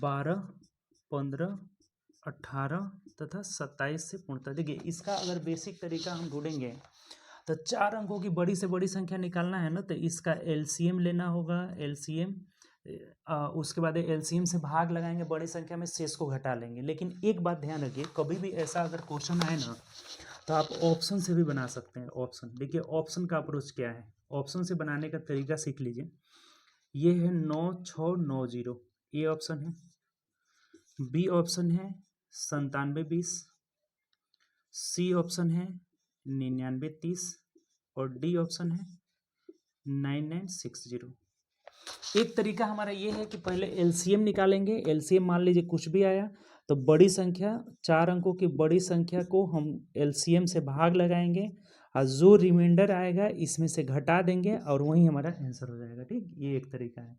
12, 15, 18 तथा 27 से पूर्णतः। देखिए इसका अगर बेसिक तरीका हम ढूंढेंगे तो 4 अंकों की बड़ी से बड़ी संख्या निकालना है ना, तो इसका एलसीएम लेना होगा, एलसीएम, उसके बाद एलसीएम से भाग लगाएंगे, बड़ी संख्या में शेष को घटा लेंगे। लेकिन एक बात ध्यान रखिए, कभी भी ऐसा अगर क्वेश्चन आए ना तो आप ऑप्शन से भी बना सकते हैं। ऑप्शन देखिए, ऑप्शन का अप्रोच क्या है, ऑप्शन से बनाने का तरीका सीख लीजिए। ये है 9690, ए ऑप्शन है, बी ऑप्शन है 9720, सी ऑप्शन है 9930, और डी ऑप्शन है 9960। एक तरीका हमारा ये है कि पहले एलसीएम निकालेंगे, एलसीएम मान लीजिए कुछ भी आया तो बड़ी संख्या, 4 अंकों की बड़ी संख्या को हम एलसीएम से भाग लगाएंगे, और जो रिमाइंडर आएगा इसमें से घटा देंगे, और वही हमारा आंसर हो जाएगा, ठीक। ये एक तरीका है।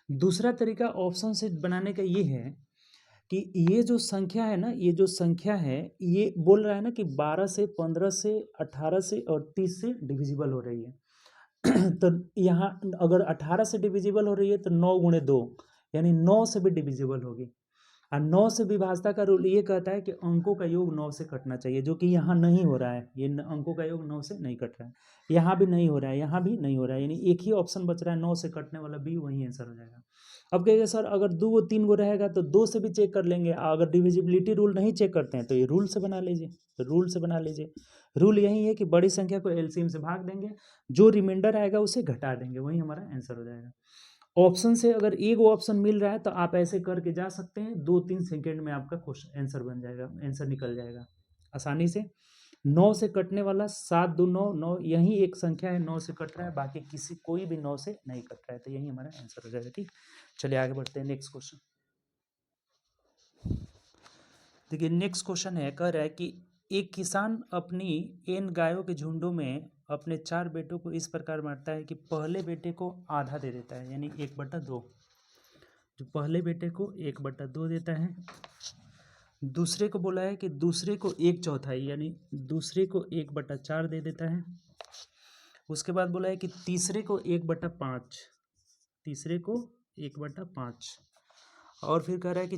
दूसरा तरीका ऑप्शन से बनाने का ये है कि ये जो संख्या है ना, ये जो संख्या है ये बोल रहा है ना कि 12 से, 15 से, 18 से और 30 से डिविजिबल हो रही है। तो यहाँ अगर 18 से डिविजिबल हो रही है तो 9 × 2 यानी 9 से भी डिविजिबल होगी। और 9 से विभाज्यता का रूल ये कहता है कि अंकों का योग 9 से कटना चाहिए, जो कि यहाँ नहीं हो रहा है। ये अंकों का योग 9 से नहीं कट रहा है, यहाँ भी नहीं हो रहा है, यहाँ भी नहीं हो रहा है, यानी एक ही ऑप्शन बच रहा है 9 से कटने वाला, बी वही आंसर हो जाएगा। अब कहिएगा सर अगर 2 गो 3 गो रहेगा तो 2 से भी चेक कर लेंगे, अगर डिविजिबिलिटी रूल नहीं चेक करते हैं तो ये रूल से बना लीजिए, रूल से बना लीजिए। रूल यही है कि बड़ी संख्या को एलसीएम से भाग देंगे, जो रिमाइंडर आएगा उसे घटा देंगे, वही हमारा आंसर हो जाएगा। ऑप्शन से अगर एक ऑप्शन मिल रहा है तो आप ऐसे करके जा सकते हैं, 2-3 सेकेंड में आपका क्वेश्चन आंसर बन जाएगा, आंसर निकल जाएगा आसानी से। 9 से कटने वाला 7 2 9 9, यही एक संख्या है 9 से कट रहा है, बाकी किसी कोई भी 9 से नहीं कट रहा है, तो यही हमारा आंसर हो जाएगा, ठीक। चलिए आगे बढ़ते हैं नेक्स्ट क्वेश्चन। देखिए नेक्स्ट क्वेश्चन है, कह रहा है कि एक किसान अपनी n गायों के झुंडों में अपने 4 बेटों को इस प्रकार बांटता है कि पहले बेटे को आधा दे देता है, यानी 1/2, जो पहले बेटे को 1/2 देता है। दूसरे को बोला है कि दूसरे को 1/4 यानी दूसरे को 1/4 दे देता है। उसके बाद बोला है कि तीसरे को 1/5, तीसरे को 1/5, और फिर कह रहा है कि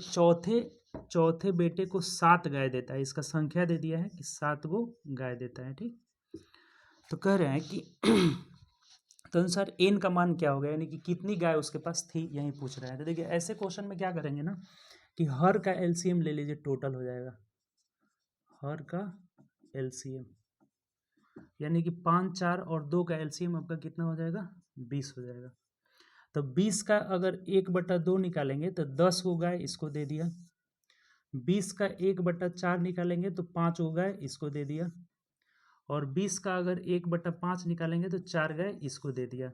चौथे बेटे को 7 गाय देता है। इसका संख्या दे दिया है कि 7 गो गाय देता है, ठीक। तो कह रहे हैं कि तो अनुसार n का मान क्या होगा, यानी कि कितनी गाय उसके पास थी, यही पूछ रहा है। तो देखिए ऐसे क्वेश्चन में क्या करेंगे ना कि हर का एलसीएम ले लीजिए, टोटल हो जाएगा हर का एलसीएम, यानी कि 5 4 और 2 का एलसीएम आपका कितना हो जाएगा, 20 हो जाएगा। तो 20 का अगर 1/2 निकालेंगे तो 10 गो गाय इसको दे दिया, 20 का 1/4 निकालेंगे तो 5 हो गए, इसको दे दिया। और 20 का अगर 1/5 निकालेंगे तो 4 गए, इसको दे दिया।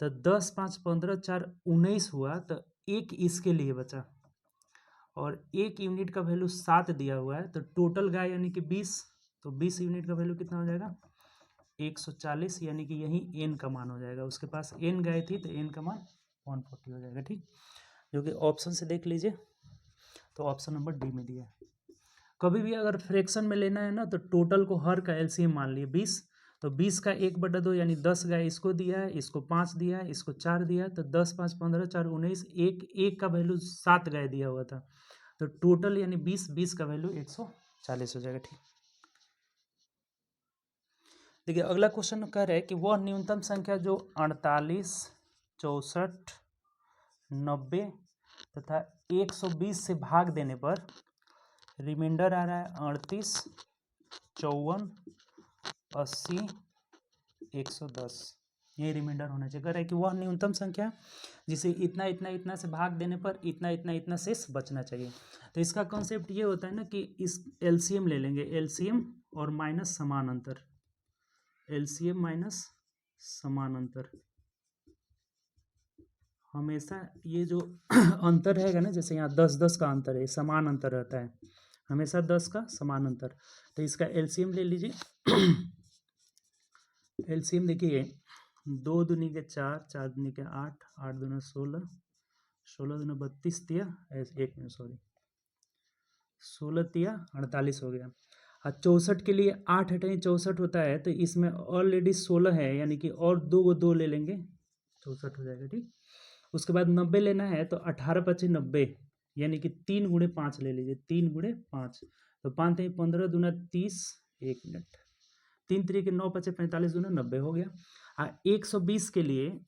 तो 10 5 15 4 19 हुआ, तो एक इसके लिए बचा और 1 यूनिट का वैल्यू 7 दिया हुआ है, तो टोटल गए यानी कि 20। तो 20 यूनिट का वैल्यू कितना हो जाएगा 140, यानी कि यही एन का मान हो जाएगा। उसके पास एन गए थी तो एन का मान 140 हो जाएगा। ठीक, जो कि ऑप्शन से देख लीजिए, तो ऑप्शन नंबर डी में दिया है। कभी भी अगर फ्रैक्शन में लेना है ना, तो टोटल को हर का एलसीएम मान लिए 20। तो 20 का 1/2 यानी 10 गए, इसको दिया है, इसको 5 दिया है, इसको 4 दिया है, तो 10 5 15 4 19, एक का वैल्यू 7 गए दिया हुआ था। तो टोटल यानी 20 का वैल्यू 140 हो जाएगा। ठीक, देखिए अगला क्वेश्चन कह रहे हैं कि वह न्यूनतम संख्या जो 48, 64, 90 तथा 120 से भाग देने पर रिमाइंडर आ रहा है 38, 54, 80, 110। ये रिमाइंडर होना चाहिए। कह रहा है कि वह न्यूनतम संख्या जिसे इतना इतना इतना से भाग देने पर इतना इतना इतना शेष बचना चाहिए। तो इसका कॉन्सेप्ट ये होता है ना कि इस एलसीएम ले लेंगे, एलसीएम और माइनस समान अंतर, एलसीएम माइनस समान अंतर। हमेशा ये जो अंतर रहेगा ना, जैसे यहाँ 10 का अंतर है, समान अंतर रहता है हमेशा, 10 का समान अंतर। तो इसका एलसीएम ले लीजिए। एलसीएम देखिए 2 दूनी के 4, 4 दूनी के 8, 8 दूना 16, 16 दूना 32 तिया, एक मिनट सॉरी, 16 तिया 48 हो गया। और 64 के लिए 8 हटाएं 64 होता है, तो इसमें ऑलरेडी 16 है, यानी कि और 2 ले लेंगे, 64 हो जाएगा। ठीक, उसके बाद 90 लेना है, तो 18 × 5 = 90, यानी कि 3 × 5 ले लीजिए, 3 × 5, तो 5 3 15 दूना 30, 1 मिनट, 3 3 के 9 5 45 दूना 90 हो गया। 120 के लिए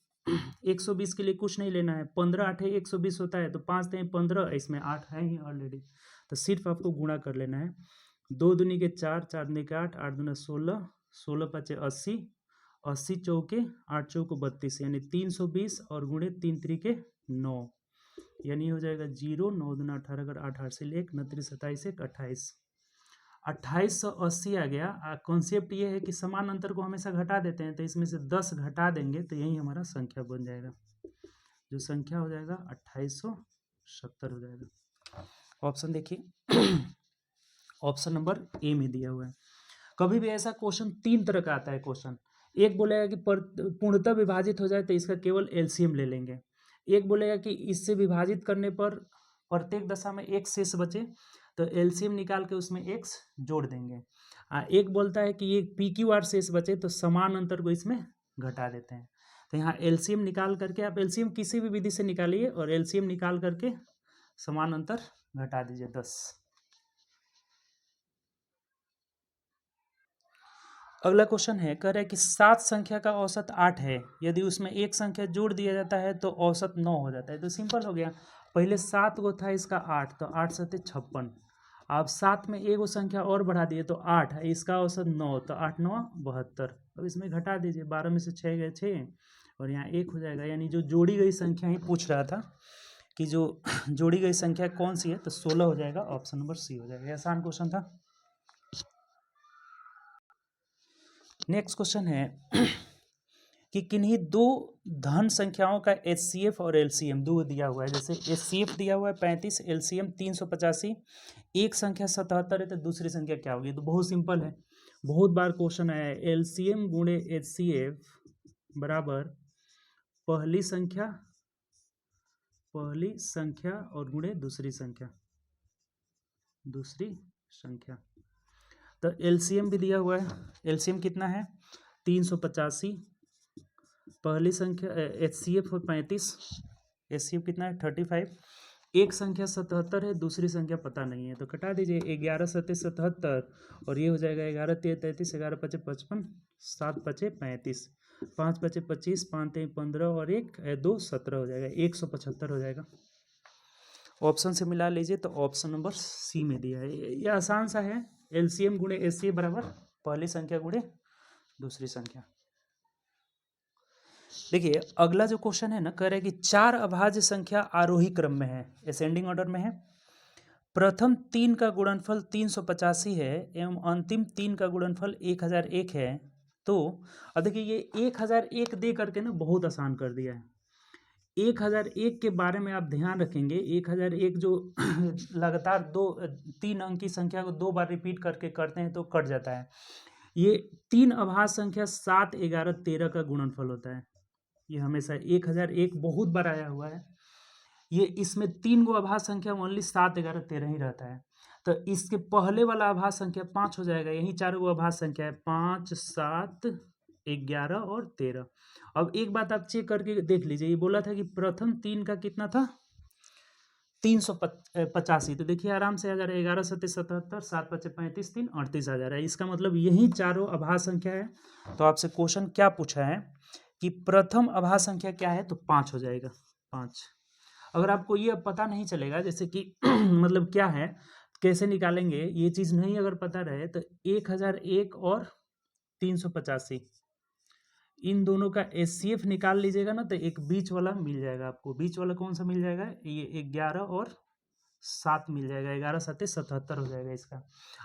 120 के लिए कुछ नहीं लेना है, 15 8 120 होता है, तो 5 3 15, इसमें 8 है ही ऑलरेडी, तो सिर्फ आपको गुणा कर लेना है। 2 दूनी के 4, 4 दूनी के 8, 8 दूना 16, 16 5 80, 80 चौके 8 चौको 32, यानी 320 और गुणे 3 3 के 9, यानी हो जाएगा 0, 9 दूना 18 अगर 8 8 से 1 29 27 1 28, 2880 आ गया। कॉन्सेप्ट ये है कि समान अंतर को हमेशा घटा देते हैं, तो इसमें से 10 घटा देंगे तो यही हमारा संख्या बन जाएगा, जो संख्या हो जाएगा 2870 हो जाएगा। ऑप्शन देखिए, ऑप्शन नंबर ए में दिया हुआ है। कभी भी ऐसा क्वेश्चन 3 तरह का आता है क्वेश्चन, एक बोलेगा कि पूर्णतः विभाजित हो जाए तो इसका केवल एलसीएम ले लेंगे, एक बोलेगा कि इससे विभाजित करने पर प्रत्येक दशा में एक शेष बचे तो एलसीएम निकाल के उसमें एक्स जोड़ देंगे, एक बोलता है कि ये PQR शेष बचे तो समान अंतर को इसमें घटा देते हैं। तो यहाँ एलसीएम निकाल करके आप एलसीएम किसी भी विधि से निकालिए और एलसीएम निकाल करके समान अंतर घटा दीजिए 10। अगला क्वेश्चन है, कह रहा है कि 7 संख्या का औसत 8 है, यदि उसमें एक संख्या जोड़ दिया जाता है तो औसत 9 हो जाता है। तो सिंपल हो गया, पहले 7 को था इसका 8, तो 8 7 56, अब 7 में एक संख्या और बढ़ा दिए तो 8 है, इसका औसत 9, तो 8 9 72। अब इसमें घटा दीजिए, 12 में से 6 गए 6 और यहाँ 1 हो जाएगा, यानी जो जोड़ी गई संख्या ही पूछ रहा था कि जो जोड़ी गई संख्या कौन सी है, तो 16 हो जाएगा, ऑप्शन नंबर सी हो जाएगा। आसान क्वेश्चन था। नेक्स्ट क्वेश्चन है कि किन्हीं दो धन संख्याओं का HCF और LCM दो दिया हुआ है, जैसे HCF दिया हुआ है 35, LCM 385, एक संख्या 77 है, तो दूसरी संख्या क्या होगी। तो बहुत सिंपल है, बहुत बार क्वेश्चन आया है, LCM गुणे HCF बराबर पहली संख्या और गुणे दूसरी संख्या। तो LCM भी दिया हुआ है, LCM कितना है 385, पहली संख्या HCF 35, HCF कितना है 35, एक संख्या 77 है, दूसरी संख्या पता नहीं है, तो कटा दीजिए, 11 7 77 और ये हो जाएगा 11 3 33, 11 5 55, 7 5 35, 5 5 25, 5 3 15 और 1 2 17 हो जाएगा, 175 हो जाएगा। ऑप्शन से मिला लीजिए, तो ऑप्शन नंबर सी में दिया है, ये आसान सा है, LCM गुणे HCF बराबर पहली संख्या गुणे दूसरी संख्या। देखिए अगला जो क्वेश्चन है ना, कह रहा है कि 4 अभाज्य संख्या आरोही क्रम में है, असेंडिंग ऑर्डर में है, प्रथम 3 का गुणनफल 385 है एवं अंतिम 3 का गुणनफल 1001 है, तो अब देखिए ये 1001 दे करके ना बहुत आसान कर दिया है। 1001 के बारे में आप ध्यान रखेंगे, 1001 जो लगातार 3 अंक की संख्या को 2 बार रिपीट करके करते हैं तो कट जाता है। ये 3 अभाज्य संख्या 7, 11, 13 का गुणनफल होता है। ये हमेशा 1001 बहुत बार आया हुआ है। ये इसमें 3 गो अभाज्य संख्या ओनली 7, 11, 13 ही रहता है। तो इसके पहले वाला अभाज्य संख्या 5 हो जाएगा। यही 4 गो अभाज्य संख्या है, 5, 7, 11 और 13। अब एक बात आप चेक करके देख लीजिए, ये बोला था कि प्रथम 3 का कितना था 385, तो देखिए आराम से आ जा रहा है 11 7 77, 7 5 35, 3 38 आ जा रहा है। इसका मतलब यही चारों अभाज्य संख्या है। तो आपसे क्वेश्चन क्या पूछा है कि प्रथम अभाज्य संख्या क्या है, तो 5 हो जाएगा, 5। अगर आपको ये अब पता नहीं चलेगा जैसे कि मतलब क्या है कैसे निकालेंगे ये चीज़ नहीं अगर पता रहे, तो 1001 और 385 इन दोनों का एचसीएफ निकाल लीजिएगा ना, तो एक बीच वाला मिल जाएगा आपको। बीच वाला कौन सा मिल जाएगा, ये 11 और 7 मिल जाएगा, 11 7 77 हो जाएगा इसका।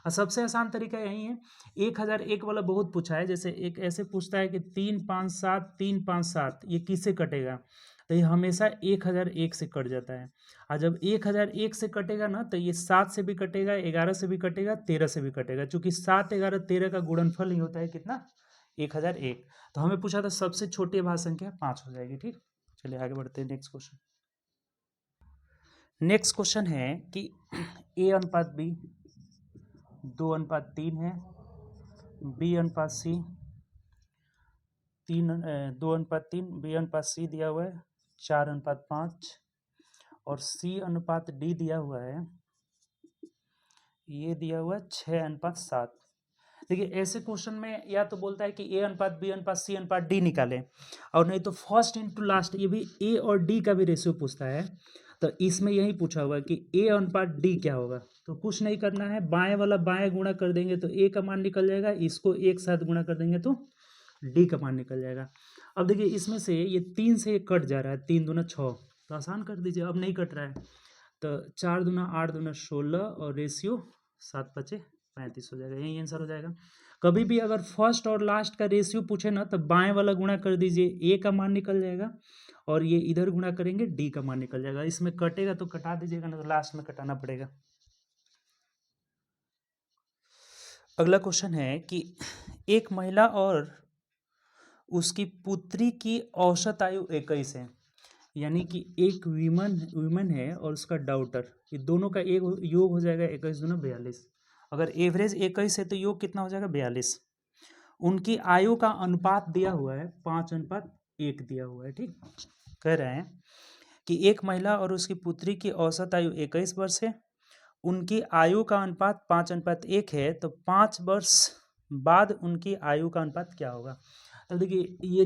और सबसे आसान तरीका यही है। 1001 वाला बहुत पूछा है, जैसे एक ऐसे पूछता है कि 3 5 7 3 5 7 ये किससे कटेगा, तो ये हमेशा 1001 से कट जाता है। और जब 1001 से कटेगा ना, तो ये 7 से भी कटेगा, 11 से भी कटेगा, 13 से भी कटेगा, चूंकि 7 11 13 का गुणनफल ही होता है कितना 1001। तो हमें पूछा था सबसे छोटी अभाज्य संख्या 5 हो जाएगी। ठीक, चलिए आगे बढ़ते हैं नेक्स्ट क्वेश्चन। नेक्स्ट क्वेश्चन है कि a अनुपात b 2:3 है, b अनुपात c 2:3, b अनुपात c दिया हुआ है 4:5 और c अनुपात d दिया हुआ है, ये दिया हुआ है 6:7। देखिए ऐसे क्वेश्चन में या तो बोलता है कि a अनुपात b अनुपात c अनुपात d निकालें, और नहीं तो फर्स्ट इनटू लास्ट, ये भी a और d का भी रेशियो पूछता है। तो इसमें यही पूछा हुआ है कि a अनुपात d क्या होगा। तो कुछ नहीं करना है, बाएं वाला बाएं गुणा कर देंगे तो a का मान निकल जाएगा, इसको एक साथ गुणा कर देंगे तो d का मान निकल जाएगा। अब देखिए इसमें से ये 3 से कट जा रहा है, 3 दूना 6, तो आसान कर दीजिए। अब नहीं कट रहा है तो 4 दूना 8 दूना 16 और रेशियो 7 5 35 हो जाएगा, यही आंसर हो जाएगा। कभी भी अगर फर्स्ट और लास्ट का रेशियो पूछे ना, तो बाएं वाला गुणा कर दीजिए, a का मान निकल जाएगा, और ये इधर गुणा करेंगे d का मान निकल जाएगा। इसमें कटेगा तो कटा दीजिएगा, ना तो लास्ट में कटाना पड़ेगा। अगला क्वेश्चन है कि एक महिला और उसकी पुत्री की औसत आयु 21 है, यानी कि एक वीमन है और उसका डॉटर, ये दोनों का एक योग हो जाएगा 21 दूना 42। अगर एवरेज 21 है तो योग कितना हो जाएगा 42। उनकी आयु का अनुपात दिया हुआ है 5:1 दिया हुआ है। ठीक, कह रहे हैं कि एक महिला और उसकी पुत्री की औसत आयु 21 वर्ष है, उनकी आयु का अनुपात 5:1 है, तो 5 वर्ष बाद उनकी आयु का अनुपात क्या होगा। अब देखिए ये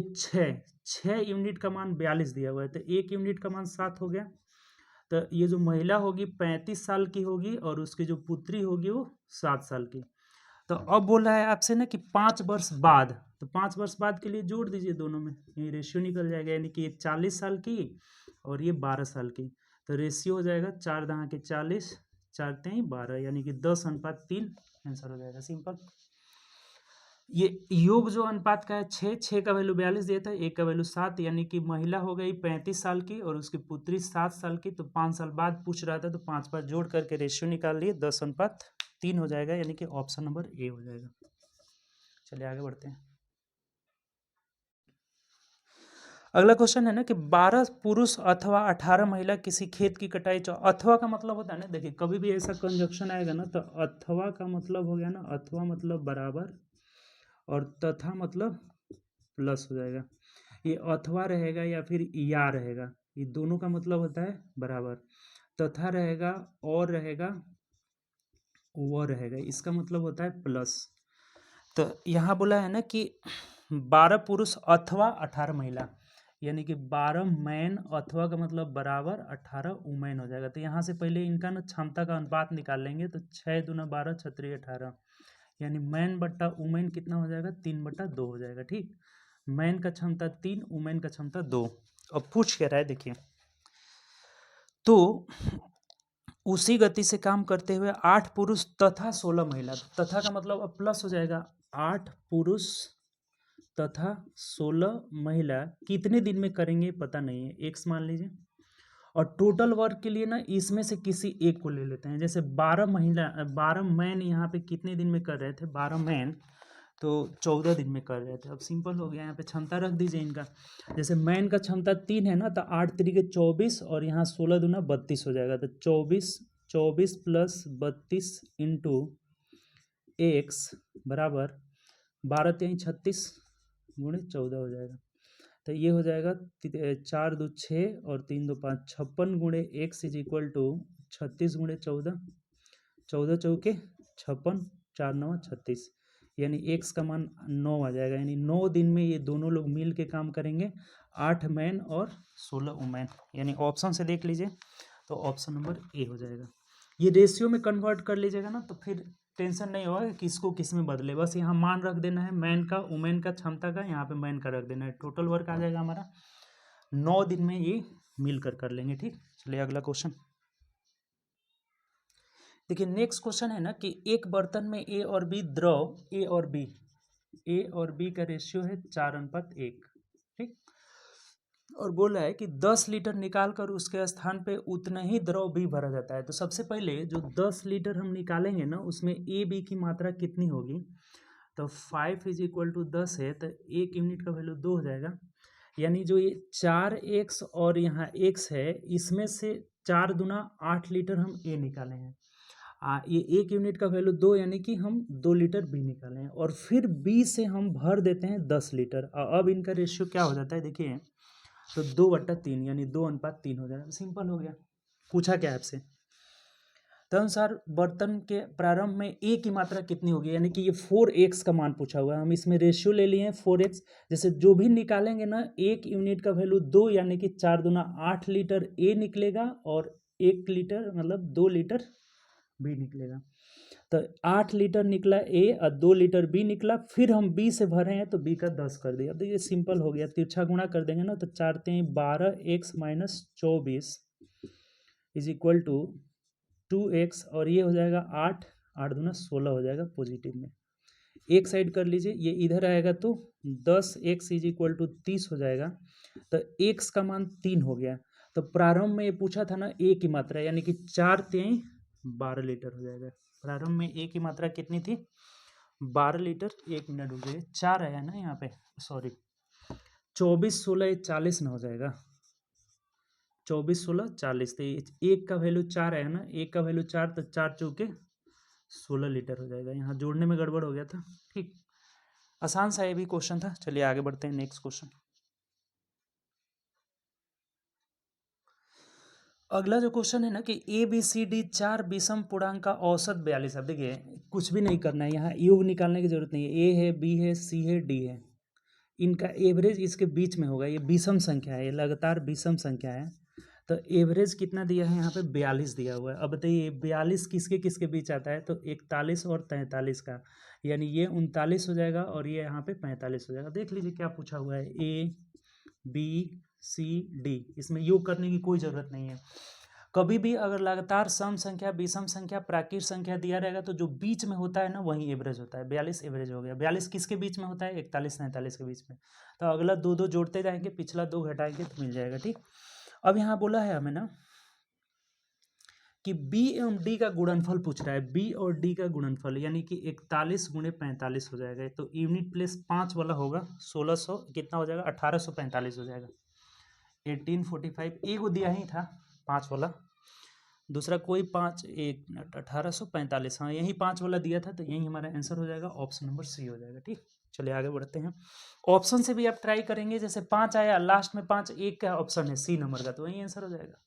6 यूनिट का मान 42 दिया हुआ है, तो 1 यूनिट का मान 7 हो गया। तो ये जो महिला होगी 35 साल की होगी और उसकी जो पुत्री होगी वो 7 साल की। तो अब बोल रहा है आपसे ना कि 5 वर्ष बाद, तो 5 वर्ष बाद के लिए जोड़ दीजिए दोनों में, ये रेशियो निकल जाएगा, यानी कि ये 40 साल की और ये 12 साल की। तो रेशियो हो जाएगा 4 दहा के 40, 4 तेई 12, यानी कि 10:3 आंसर हो जाएगा, सिंपल। ये योग जो अनुपात का है 6 का वैल्यू 42 दिया था, 1 का वैल्यू 7, यानी कि महिला हो गई 35 साल की और उसकी पुत्री 7 साल की। तो 5 साल बाद पूछ रहा था, तो 5 बार जोड़ करके रेशियो निकाल लिए, 10:3 हो जाएगा, यानी कि ऑप्शन नंबर ए हो जाएगा। चलिए आगे बढ़ते हैं। अगला क्वेश्चन है ना कि 12 पुरुष अथवा 18 महिला किसी खेत की कटाई अथवा का मतलब होता है ना, देखिए कभी भी ऐसा कंजक्शन आएगा ना, तो अथवा का मतलब हो गया ना, अथवा मतलब बराबर और तथा मतलब प्लस हो जाएगा। ये अथवा रहेगा या फिर या रहेगा, ये दोनों का मतलब होता है बराबर। तथा रहेगा और रहेगा वो रहेगा, इसका मतलब होता है प्लस। तो यहाँ बोला है ना कि 12 पुरुष अथवा 18 महिला, यानी कि 12 मैन अथवा का मतलब बराबर 18 वुमेन हो जाएगा। तो यहाँ से पहले इनका ना क्षमता का अनुपात निकाल लेंगे, तो 6 दूना 12 छत्री 18, यानी मैन बट्टा वुमेन कितना हो जाएगा 3/2 हो जाएगा। ठीक, मैन का क्षमता 3, वुमेन का क्षमता 2। अब पूछ क्या रहा है देखिए, तो उसी गति से काम करते हुए 8 पुरुष तथा 16 महिला, तथा का मतलब अब प्लस हो जाएगा, 8 पुरुष तथा 16 महिला कितने दिन में करेंगे पता नहीं है, एक्स मान लीजिए। और टोटल वर्क के लिए ना इसमें से किसी एक को ले लेते हैं। जैसे 12 मैन यहाँ पे कितने दिन में कर रहे थे, 12 मैन तो 14 दिन में कर रहे थे। अब सिंपल हो गया, यहाँ पे क्षमता रख दीजिए इनका। जैसे मैन का क्षमता 3 है ना, तो 8 तरीके 24 और यहाँ 16 दूना 32 हो जाएगा। तो 24 प्लस 32 इंटू एक्स बराबर 12 3 36 गुणे 14 हो जाएगा। तो ये हो जाएगा 4 2 6 और 3 2 5 56 गुणे एक्स इज इक्वल टू 36 गुणे 14, 14 चौके 56, 4 9 36, यानी एक्स का मान 9 आ जाएगा। यानी 9 दिन में ये दोनों लोग मिल के काम करेंगे, 8 मैन और 16 वुमेन। यानी ऑप्शन से देख लीजिए तो ऑप्शन नंबर ए हो जाएगा। ये रेशियो में कन्वर्ट कर लीजिएगा ना, तो फिर टेंशन नहीं होगा कि किसको किस में बदले। बस यहाँ मान रख देना है मैन का, वुमेन का क्षमता का, यहाँ पे मैन का रख देना है। टोटल वर्क आ जाएगा हमारा 9 दिन में ये मिलकर कर लेंगे। ठीक, चलिए अगला क्वेश्चन देखिए। नेक्स्ट क्वेश्चन है ना कि एक बर्तन में ए और बी द्रव, ए और बी का रेशियो है 4:1। ठीक, और बोला है कि 10 लीटर निकाल कर उसके स्थान पे उतना ही द्रव बी भरा जाता है। तो सबसे पहले जो 10 लीटर हम निकालेंगे ना, उसमें ए बी की मात्रा कितनी होगी। तो 5 इज इक्वल टू 10 है, तो एक यूनिट का वैल्यू 2 हो जाएगा। यानी जो ये 4x और यहाँ x है, इसमें से 4 दूना 8 लीटर हम ए निकाले हैं। ये एक यूनिट का वैल्यू 2, यानी कि हम 2 लीटर बी निकाले हैं। और फिर बी से हम भर देते हैं 10 लीटर। अब इनका रेशियो क्या हो जाता है देखिए, तो 2/3 यानी 2:3 हो जाएगा। सिंपल हो गया। पूछा क्या आपसे, तदनुसार बर्तन के प्रारंभ में ए की मात्रा कितनी होगी, यानी कि ये 4x का मान पूछा हुआ है। हम इसमें रेशियो ले लिए हैं 4x। जैसे जो भी निकालेंगे ना, एक यूनिट का वैल्यू 2, यानी कि 4 दूना 8 लीटर ए निकलेगा और 1 लीटर मतलब 2 लीटर बी निकलेगा। तो 8 लीटर निकला ए और 2 लीटर बी निकला। फिर हम बी से भरे हैं तो बी का 10 कर दिया। तो ये सिंपल हो गया, तिरछा गुणा कर देंगे ना, तो 4 3 12 x minus 24 is equal to 2x, और ये हो जाएगा 8 8 दूना 16 हो जाएगा पॉजिटिव में। एक साइड कर लीजिए, ये इधर आएगा तो 10x इज इक्वल टू 30 हो जाएगा। तो x का मान 3 हो गया। तो प्रारंभ में ये पूछा था ना ए की मात्रा, यानी कि 4 3 12 लीटर हो जाएगा। प्रारंभ में ए की मात्रा कितनी थी, 12 लीटर। 1 मिनट रुक जाइए, 4 आया ना यहाँ पे, सॉरी 24 16 40 ना हो जाएगा, 24 16 40। तो एक का वैल्यू 4 आया ना, एक का वैल्यू 4, तो 4 चौके 16 लीटर हो जाएगा। यहाँ जोड़ने में गड़बड़ हो गया था। ठीक, आसान सा ये भी क्वेश्चन था। चलिए आगे बढ़ते हैं नेक्स्ट क्वेश्चन। अगला जो क्वेश्चन है ना कि ए बी सी डी 4 विषम पूर्णांक का औसत 42। अब देखिए कुछ भी नहीं करना है, यहाँ योग निकालने की जरूरत नहीं है। ए है, बी है, सी है, डी है, इनका एवरेज इसके बीच में होगा। ये विषम संख्या है, ये लगातार विषम संख्या है। तो एवरेज कितना दिया है यहाँ पे, 42 दिया हुआ है। अब बताइए 42 किसके किसके बीच आता है, तो 41 और 43 का, यानी ये 39 हो जाएगा और ये यहाँ पे 45 हो जाएगा। देख लीजिए क्या पूछा हुआ है, ए बी सी डी, इसमें योग करने की कोई ज़रूरत नहीं है। कभी भी अगर लगातार सम संख्या, विषम संख्या, प्राकृत संख्या दिया रहेगा तो जो बीच में होता है ना वही एवरेज होता है। 42 एवरेज हो गया। 42 किसके बीच में होता है, 41 43 के बीच में। तो अगला 2 2 जोड़ते जाएंगे, पिछला 2 घटाएंगे तो मिल जाएगा। ठीक, अब यहाँ बोला है हमें ना कि बी एवं डी का गुणनफल पूछ रहा है। बी और डी का गुणनफल यानी कि 41 गुणे 45 हो जाएगा। तो यूनिट प्लेस 5 वाला होगा, 1600 कितना हो जाएगा, 1845 हो जाएगा। 1845 एक दिया ही था 5 वाला, दूसरा कोई 5 1 मिनट 1845, हाँ यही 5 वाला दिया था। तो यही हमारा आंसर हो जाएगा, ऑप्शन नंबर सी हो जाएगा। ठीक, चलिए आगे बढ़ते हैं। ऑप्शन से भी आप ट्राई करेंगे, जैसे 5 आया लास्ट में 5, एक का ऑप्शन है सी नंबर का, तो वही आंसर हो जाएगा।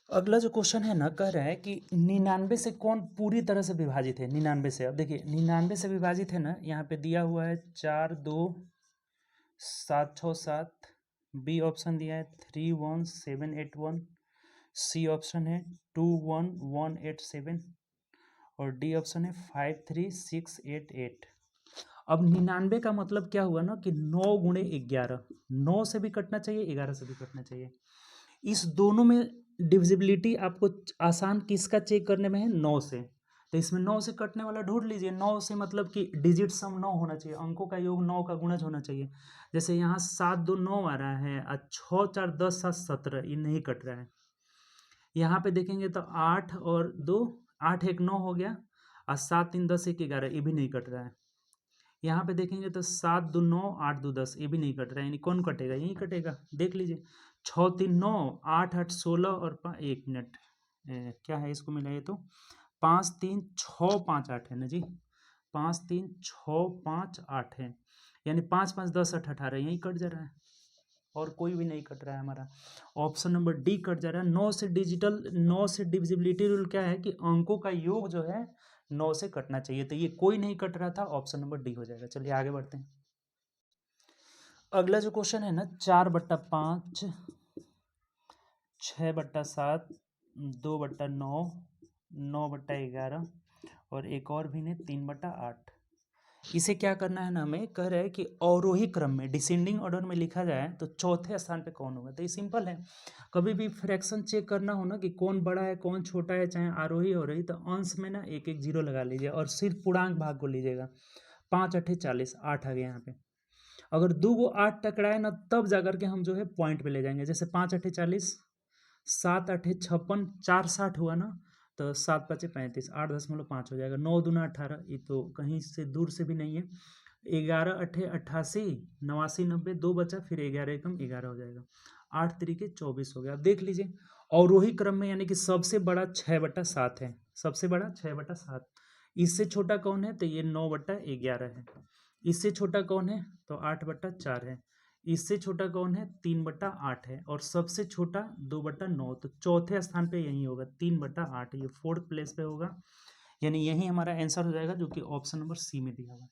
अगला जो क्वेश्चन है ना, कह रहा है कि 99 से कौन पूरी तरह से विभाजित है। 99 से, अब देखिए 99 से विभाजित है ना, यहाँ पे दिया हुआ है 4 2 7 6 7, बी ऑप्शन दिया है 3 1 7 8 1, सी ऑप्शन है 2 1 1 8 7 और डी ऑप्शन है 5 3 6 8 8। अब 99 का मतलब क्या हुआ ना कि 9 गुणे 11, 9 से भी कटना चाहिए, 11 से भी कटना चाहिए। इस दोनों में डिविजिबिलिटी आपको आसान किसका चेक करने में है, 9 से। तो इसमें 9 से कटने वाला ढूंढ लीजिए। 9 से मतलब कि डिजिट सम 9 होना चाहिए, अंकों का योग 9 का गुणज होना चाहिए। जैसे यहाँ 7 2 9 आ रहा है और 6 4 10 7 17, ये नहीं कट रहा है। यहाँ पे देखेंगे तो 8 और 2 8 1 9 हो गया और 7 3 10 1 11, ये भी नहीं कट रहा है। यहाँ पे देखेंगे तो 7 2 9 8 2 10, ये भी नहीं कट रहा है, यानी कौन कटेगा, यही कटेगा। देख लीजिए 6 3 9 8 8 16 और 1 मिनट क्या है इसको मिलाइए तो 5 3 6 5 8 है ना जी, 5 3 6 5 8 है, यानी 5 5 10 8 18, यही कट जा रहा है और कोई भी नहीं कट रहा है हमारा। ऑप्शन नंबर डी कट जा रहा है। 9 से डिविजिबिलिटी रूल क्या है कि अंकों का योग जो है 9 से कटना चाहिए, तो ये कोई नहीं कट रहा था, ऑप्शन नंबर डी हो जाएगा। चलिए आगे बढ़ते हैं। अगला जो क्वेश्चन है ना, 4/5 6/7 2/9 9/11 और एक और भी ने 3/8। इसे क्या करना है ना, हमें कह रहा है कि अवरोही क्रम में डिसेंडिंग ऑर्डर में लिखा जाए तो चौथे स्थान पे कौन होगा। तो ये सिंपल है, कभी भी फ्रैक्शन चेक करना हो ना कि कौन बड़ा है कौन छोटा है, चाहे आरोही हो रही, तो अंश में ना 1 1 0 लगा लीजिए और सिर्फ पूर्णांक भाग को लीजिएगा। 5 8 40, 8 आ गया यहाँ पे। अगर 2 को 8 टकराए ना तब जाकर के हम जो है पॉइंट पे ले जाएंगे। जैसे 5 8 40, 7 8 56, 4 60 हुआ ना, तो 7 5 35, 8.5 हो जाएगा। 9 दूना 18, ये तो कहीं से दूर से भी नहीं है। 11 8 88, 89 90, 2 बचा, फिर 11 एकम 11 हो जाएगा। 8 तरीके 24 हो गया। अब देख लीजिए अवरोही क्रम में, यानी कि सबसे बड़ा 6/7 है, सबसे बड़ा 6/7। इससे छोटा कौन है, तो ये 9/11 है। इससे छोटा कौन है, तो 8/4 है। इससे छोटा कौन है, 3/8 है। और सबसे छोटा 2/9, तो चौथे स्थान पे यही होगा 3/8, ये 4th प्लेस पे होगा, यानी यही हमारा आंसर हो जाएगा, जो कि ऑप्शन नंबर सी में दिया हुआ।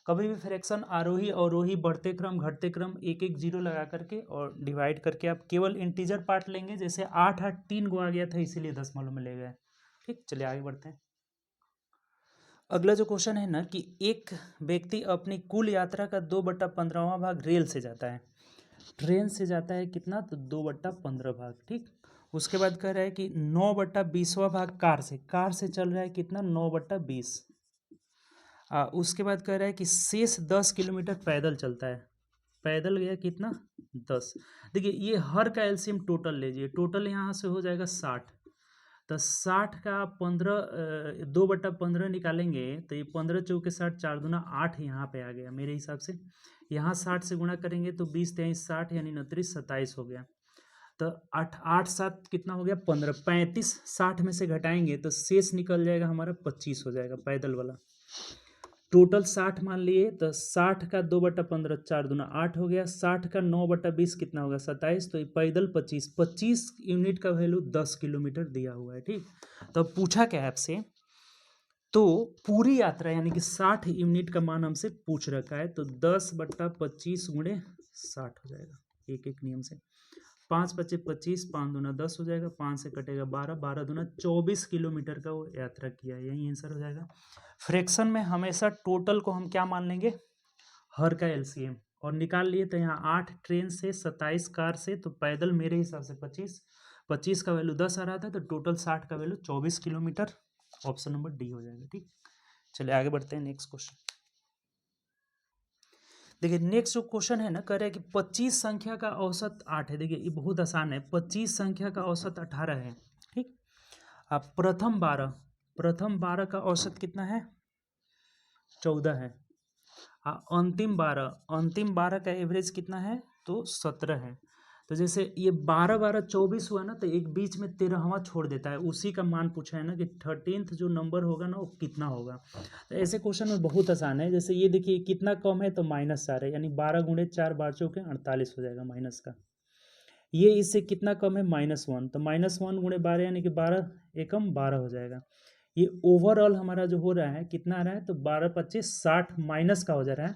कभी भी फ्रैक्शन आरोही अवरोही बढ़ते क्रम घटते क्रम 1 1 0 लगा करके और डिवाइड करके आप केवल इंटीजर पार्ट लेंगे। जैसे 8 8 3 को आ गया था, इसीलिए दशमलव में ले गए। ठीक, चलिए आगे बढ़ते हैं। अगला जो क्वेश्चन है ना कि एक व्यक्ति अपनी कुल यात्रा का 2/15वां भाग रेल से जाता है, ट्रेन से जाता है कितना, तो 2/15 भाग। ठीक, उसके बाद कह रहा है कि 9/20वां भाग कार से चल रहा है कितना, 9/20। उसके बाद कह रहा है कि शेष 10 किलोमीटर पैदल चलता है, पैदल गया कितना, 10। देखिए ये हर का एलसीएम टोटल लीजिए, टोटल यहाँ से हो जाएगा 60, तो 60 का 15 2/15 निकालेंगे तो ये 15 चौके 60, 4 दूना 8 यहाँ पे आ गया मेरे हिसाब से। यहाँ 60 से गुणा करेंगे तो 20 23 60 यानी 29 27 हो गया। तो 8 8 7 कितना हो गया, 15, 35 60 में से घटाएंगे तो शेष निकल जाएगा हमारा 25 हो जाएगा पैदल वाला। टोटल 60 मान लिए, तो 60 का 2/15 4 दूना 8 हो गया। 60 का 9/20 कितना होगा, 27। तो ये पैदल 25 यूनिट का वैल्यू 10 किलोमीटर दिया हुआ है। ठीक, तो पूछा क्या है आपसे, तो पूरी यात्रा यानी कि 60 यूनिट का मान हमसे पूछ रखा है, तो 10/25 गुणे 60 हो जाएगा एक एक नियम से। 5 25 25, 5 दूना 10 हो जाएगा, 5 से कटेगा 12, 12 दूना 24 किलोमीटर का वो यात्रा किया, यही आंसर हो जाएगा। फ्रैक्शन में हमेशा टोटल को हम क्या मान लेंगे, हर का एलसीएम, और निकाल लिए तो यहाँ 8 ट्रेन से, 27 कार से, तो पैदल मेरे हिसाब से 25 का वैल्यू 10 आ रहा था, तो टोटल 60 का value 24 kilometre, option number D हो जाएगा। ठीक, चलिए आगे बढ़ते हैं नेक्स्ट क्वेश्चन। देखिए नेक्स्ट जो क्वेश्चन है ना, कह रहा है कि 25 संख्या का औसत 8 है। देखिए ये बहुत आसान है, 25 संख्या का औसत 18 है। ठीक, अब प्रथम 12 का औसत कितना है, 14 है। अंतिम 12 का एवरेज कितना है, तो 17 है। तो जैसे ये 12 12 24 हुआ ना, तो एक बीच में 13वां छोड़ देता है, उसी का मान पूछा है ना कि 13th जो नंबर होगा ना वो कितना होगा। तो ऐसे क्वेश्चन में बहुत आसान है। जैसे ये देखिए कितना कम है, तो -4 है, यानी 12 गुणे 4 12 चौके 48 हो जाएगा माइनस का। ये इससे कितना कम है, -1, तो -1 गुणे 12 यानी कि 12 एकम 12 हो जाएगा। ये ओवरऑल हमारा जो हो रहा है कितना आ रहा है, तो 12 25 60 माइनस का हो जा रहा है।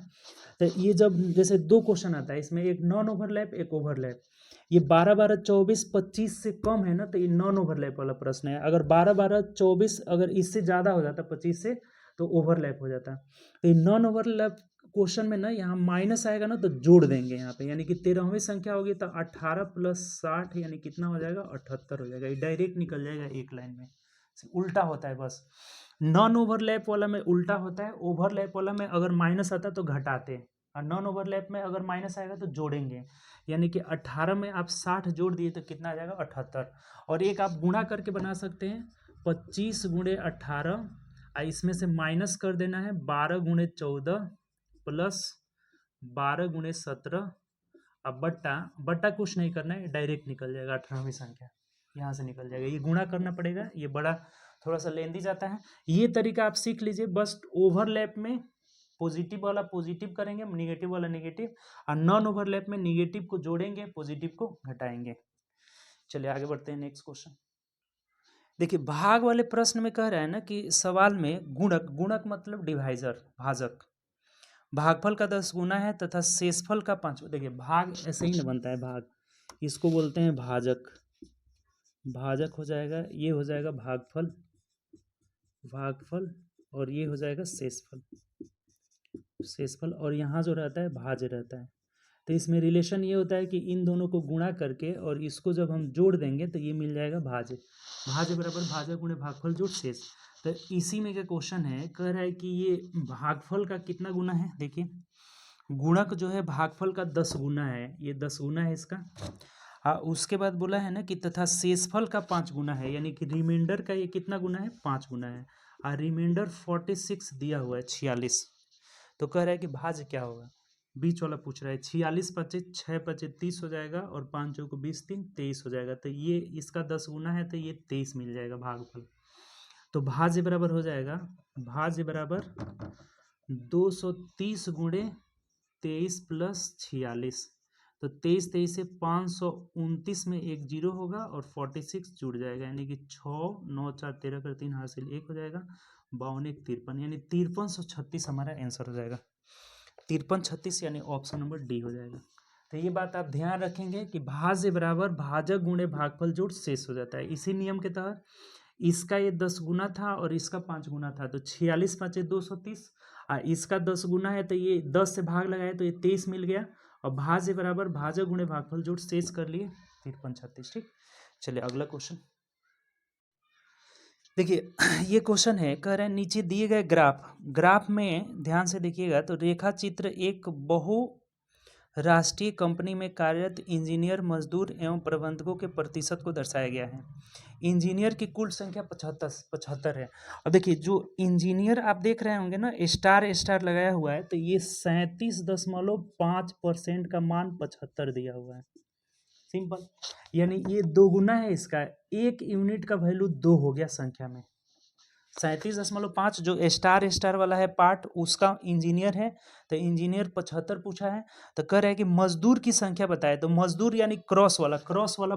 तो ये जब जैसे दो क्वेश्चन आता है इसमें, एक नॉन ओवरलैप एक ओवरलैप, ये 12 12 24 25 से कम है ना, तो ये नॉन ओवरलैप वाला प्रश्न है। अगर 12 12 24 अगर इससे ज़्यादा हो जाता 25 से, तो ओवरलैप हो जाता। तो ये नॉन ओवरलैप क्वेश्चन में ना यहाँ माइनस आएगा ना तो जोड़ देंगे यहाँ पे, यानी कि 13वीं संख्या होगी तो 18 + 60 यानी कितना हो जाएगा, 78 हो जाएगा। ये डायरेक्ट निकल जाएगा एक लाइन में, उल्टा होता है बस। नॉन ओवरलैप वाला में उल्टा होता है, ओवरलैप वाला में अगर माइनस आता है तो घटाते हैं, और नॉन ओवरलैप में अगर माइनस आएगा तो जोड़ेंगे। यानी कि 18 में आप 60 जोड़ दिए तो कितना आ जाएगा, 78। और एक आप गुणा करके बना सकते हैं, 25 × 18, इसमें से माइनस कर देना है 12 × 14 प्लस 12 × 17, अब बट्टा कुछ नहीं करना है, डायरेक्ट निकल जाएगा 18वीं संख्या, यहाँ से निकल जाएगा। ये गुणा करना पड़ेगा, ये बड़ा थोड़ा सा लेंदी जाता है। ये तरीका आप सीख लीजिए, बस ओवरलैप में पॉजिटिव वाला पॉजिटिव करेंगे, निगेटिव वाला निगेटिव, और नॉन ओवरलैप में निगेटिव को जोड़ेंगे, पॉजिटिव को घटाएंगे। चलिए आगे बढ़ते हैं, नेक्स्ट क्वेश्चन। देखिए भाग वाले प्रश्न में कह रहा है ना कि सवाल में गुणक मतलब डिवाइजर, भाजक, भागफल का 10 गुना है तथा शेषफल का 5। देखिए भाग ऐसे ही ना बनता है, भाग इसको बोलते हैं भाजक, भाजक हो जाएगा, ये हो जाएगा भागफल, और ये हो जाएगा शेषफल, और यहाँ जो रहता है भाज्य रहता है। तो इसमें रिलेशन ये होता है कि इन दोनों को गुणा करके और इसको जब हम जोड़ देंगे तो ये मिल जाएगा भाज्य बराबर भाजक गुणे भागफल जोड़ शेष। तो इसी में का क्वेश्चन है, कह रहा है कि ये भागफल का कितना गुना है। देखिए गुणक जो है भागफल का 10 गुना है, ये 10 गुना है इसका। उसके बाद बोला है ना कि तथा शेषफल का 5 गुना है, यानी कि रिमाइंडर का ये कितना गुना है, 5 गुना है। और रिमाइंडर 46 दिया हुआ है, 46। तो कह रहा है कि भाज्य क्या होगा, बीच वाला पूछ रहा है। 46 × 25 6 × 25 30 हो जाएगा, और 5 × 20 3 23 हो जाएगा। तो ये इसका 10 गुना है तो ये 23 मिल जाएगा भागफल। तो भाज्य बराबर हो जाएगा, भाज्य बराबर 230 × 23 + 46। तो 23 23 से 529 में एक 0 होगा और 46 जुड़ जाएगा, यानी कि 6 9 4 13 कर 3 हासिल 1 हो जाएगा, 52 1 53, यानी 5336 हमारा आंसर हो जाएगा। 5336 यानी ऑप्शन नंबर डी हो जाएगा। तो ये बात आप ध्यान रखेंगे कि भाज्य बराबर भाजक गुणे भागफल जोड़ शेष हो जाता है। इसी नियम के तहत इसका ये 10 गुना था और इसका 5 गुना था, तो 46 × 5 = 230, और इसका 10 गुना है तो ये 10 से भाग लगाए तो ये 23 मिल गया, और भाज्य बराबर भाजक गुणे भागफल जोड़ शेष कर लिए 5336। ठीक, चलिए अगला क्वेश्चन देखिए। ये क्वेश्चन है, कह रहे हैं नीचे दिए गए ग्राफ में ध्यान से देखिएगा तो रेखा चित्र एक बहुराष्ट्रीय कंपनी में कार्यरत इंजीनियर, मजदूर एवं प्रबंधकों के प्रतिशत को दर्शाया गया है। इंजीनियर की कुल संख्या 75 है। अब देखिए जो इंजीनियर आप देख रहे होंगे ना, स्टार लगाया हुआ है, तो ये 37.5% का मान 75 दिया हुआ है। सिंपल, यानी ये 2 गुना है इसका, 1 यूनिट का वैल्यू 2 हो गया संख्या में। 37.5 जो स्टार वाला है पार्ट, उसका इंजीनियर है, तो इंजीनियर 75 पूछा है। तो कह रहा है कि मजदूर की संख्या बताए, तो मजदूर यानी क्रॉस वाला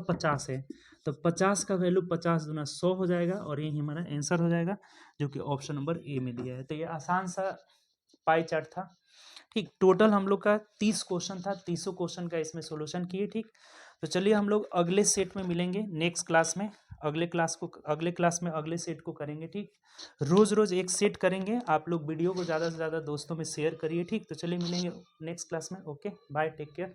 50 है, तो 50 का वैल्यू 50 × 100 हो जाएगा, और यही हमारा आंसर हो जाएगा, जो कि ऑप्शन नंबर ए में दिया है। तो ये आसान सा पाई चार्ट था। ठीक, टोटल हम लोग का 30 क्वेश्चन था, 30 क्वेश्चन का इसमें सोल्यूशन किए। ठीक, तो चलिए हम लोग अगले सेट में मिलेंगे नेक्स्ट क्लास में, अगले क्लास में अगले सेट को करेंगे। ठीक, रोज एक सेट करेंगे। आप लोग वीडियो को ज़्यादा से ज़्यादा दोस्तों में शेयर करिए। ठीक, तो चलिए मिलेंगे नेक्स्ट क्लास में। Okay bye, take care.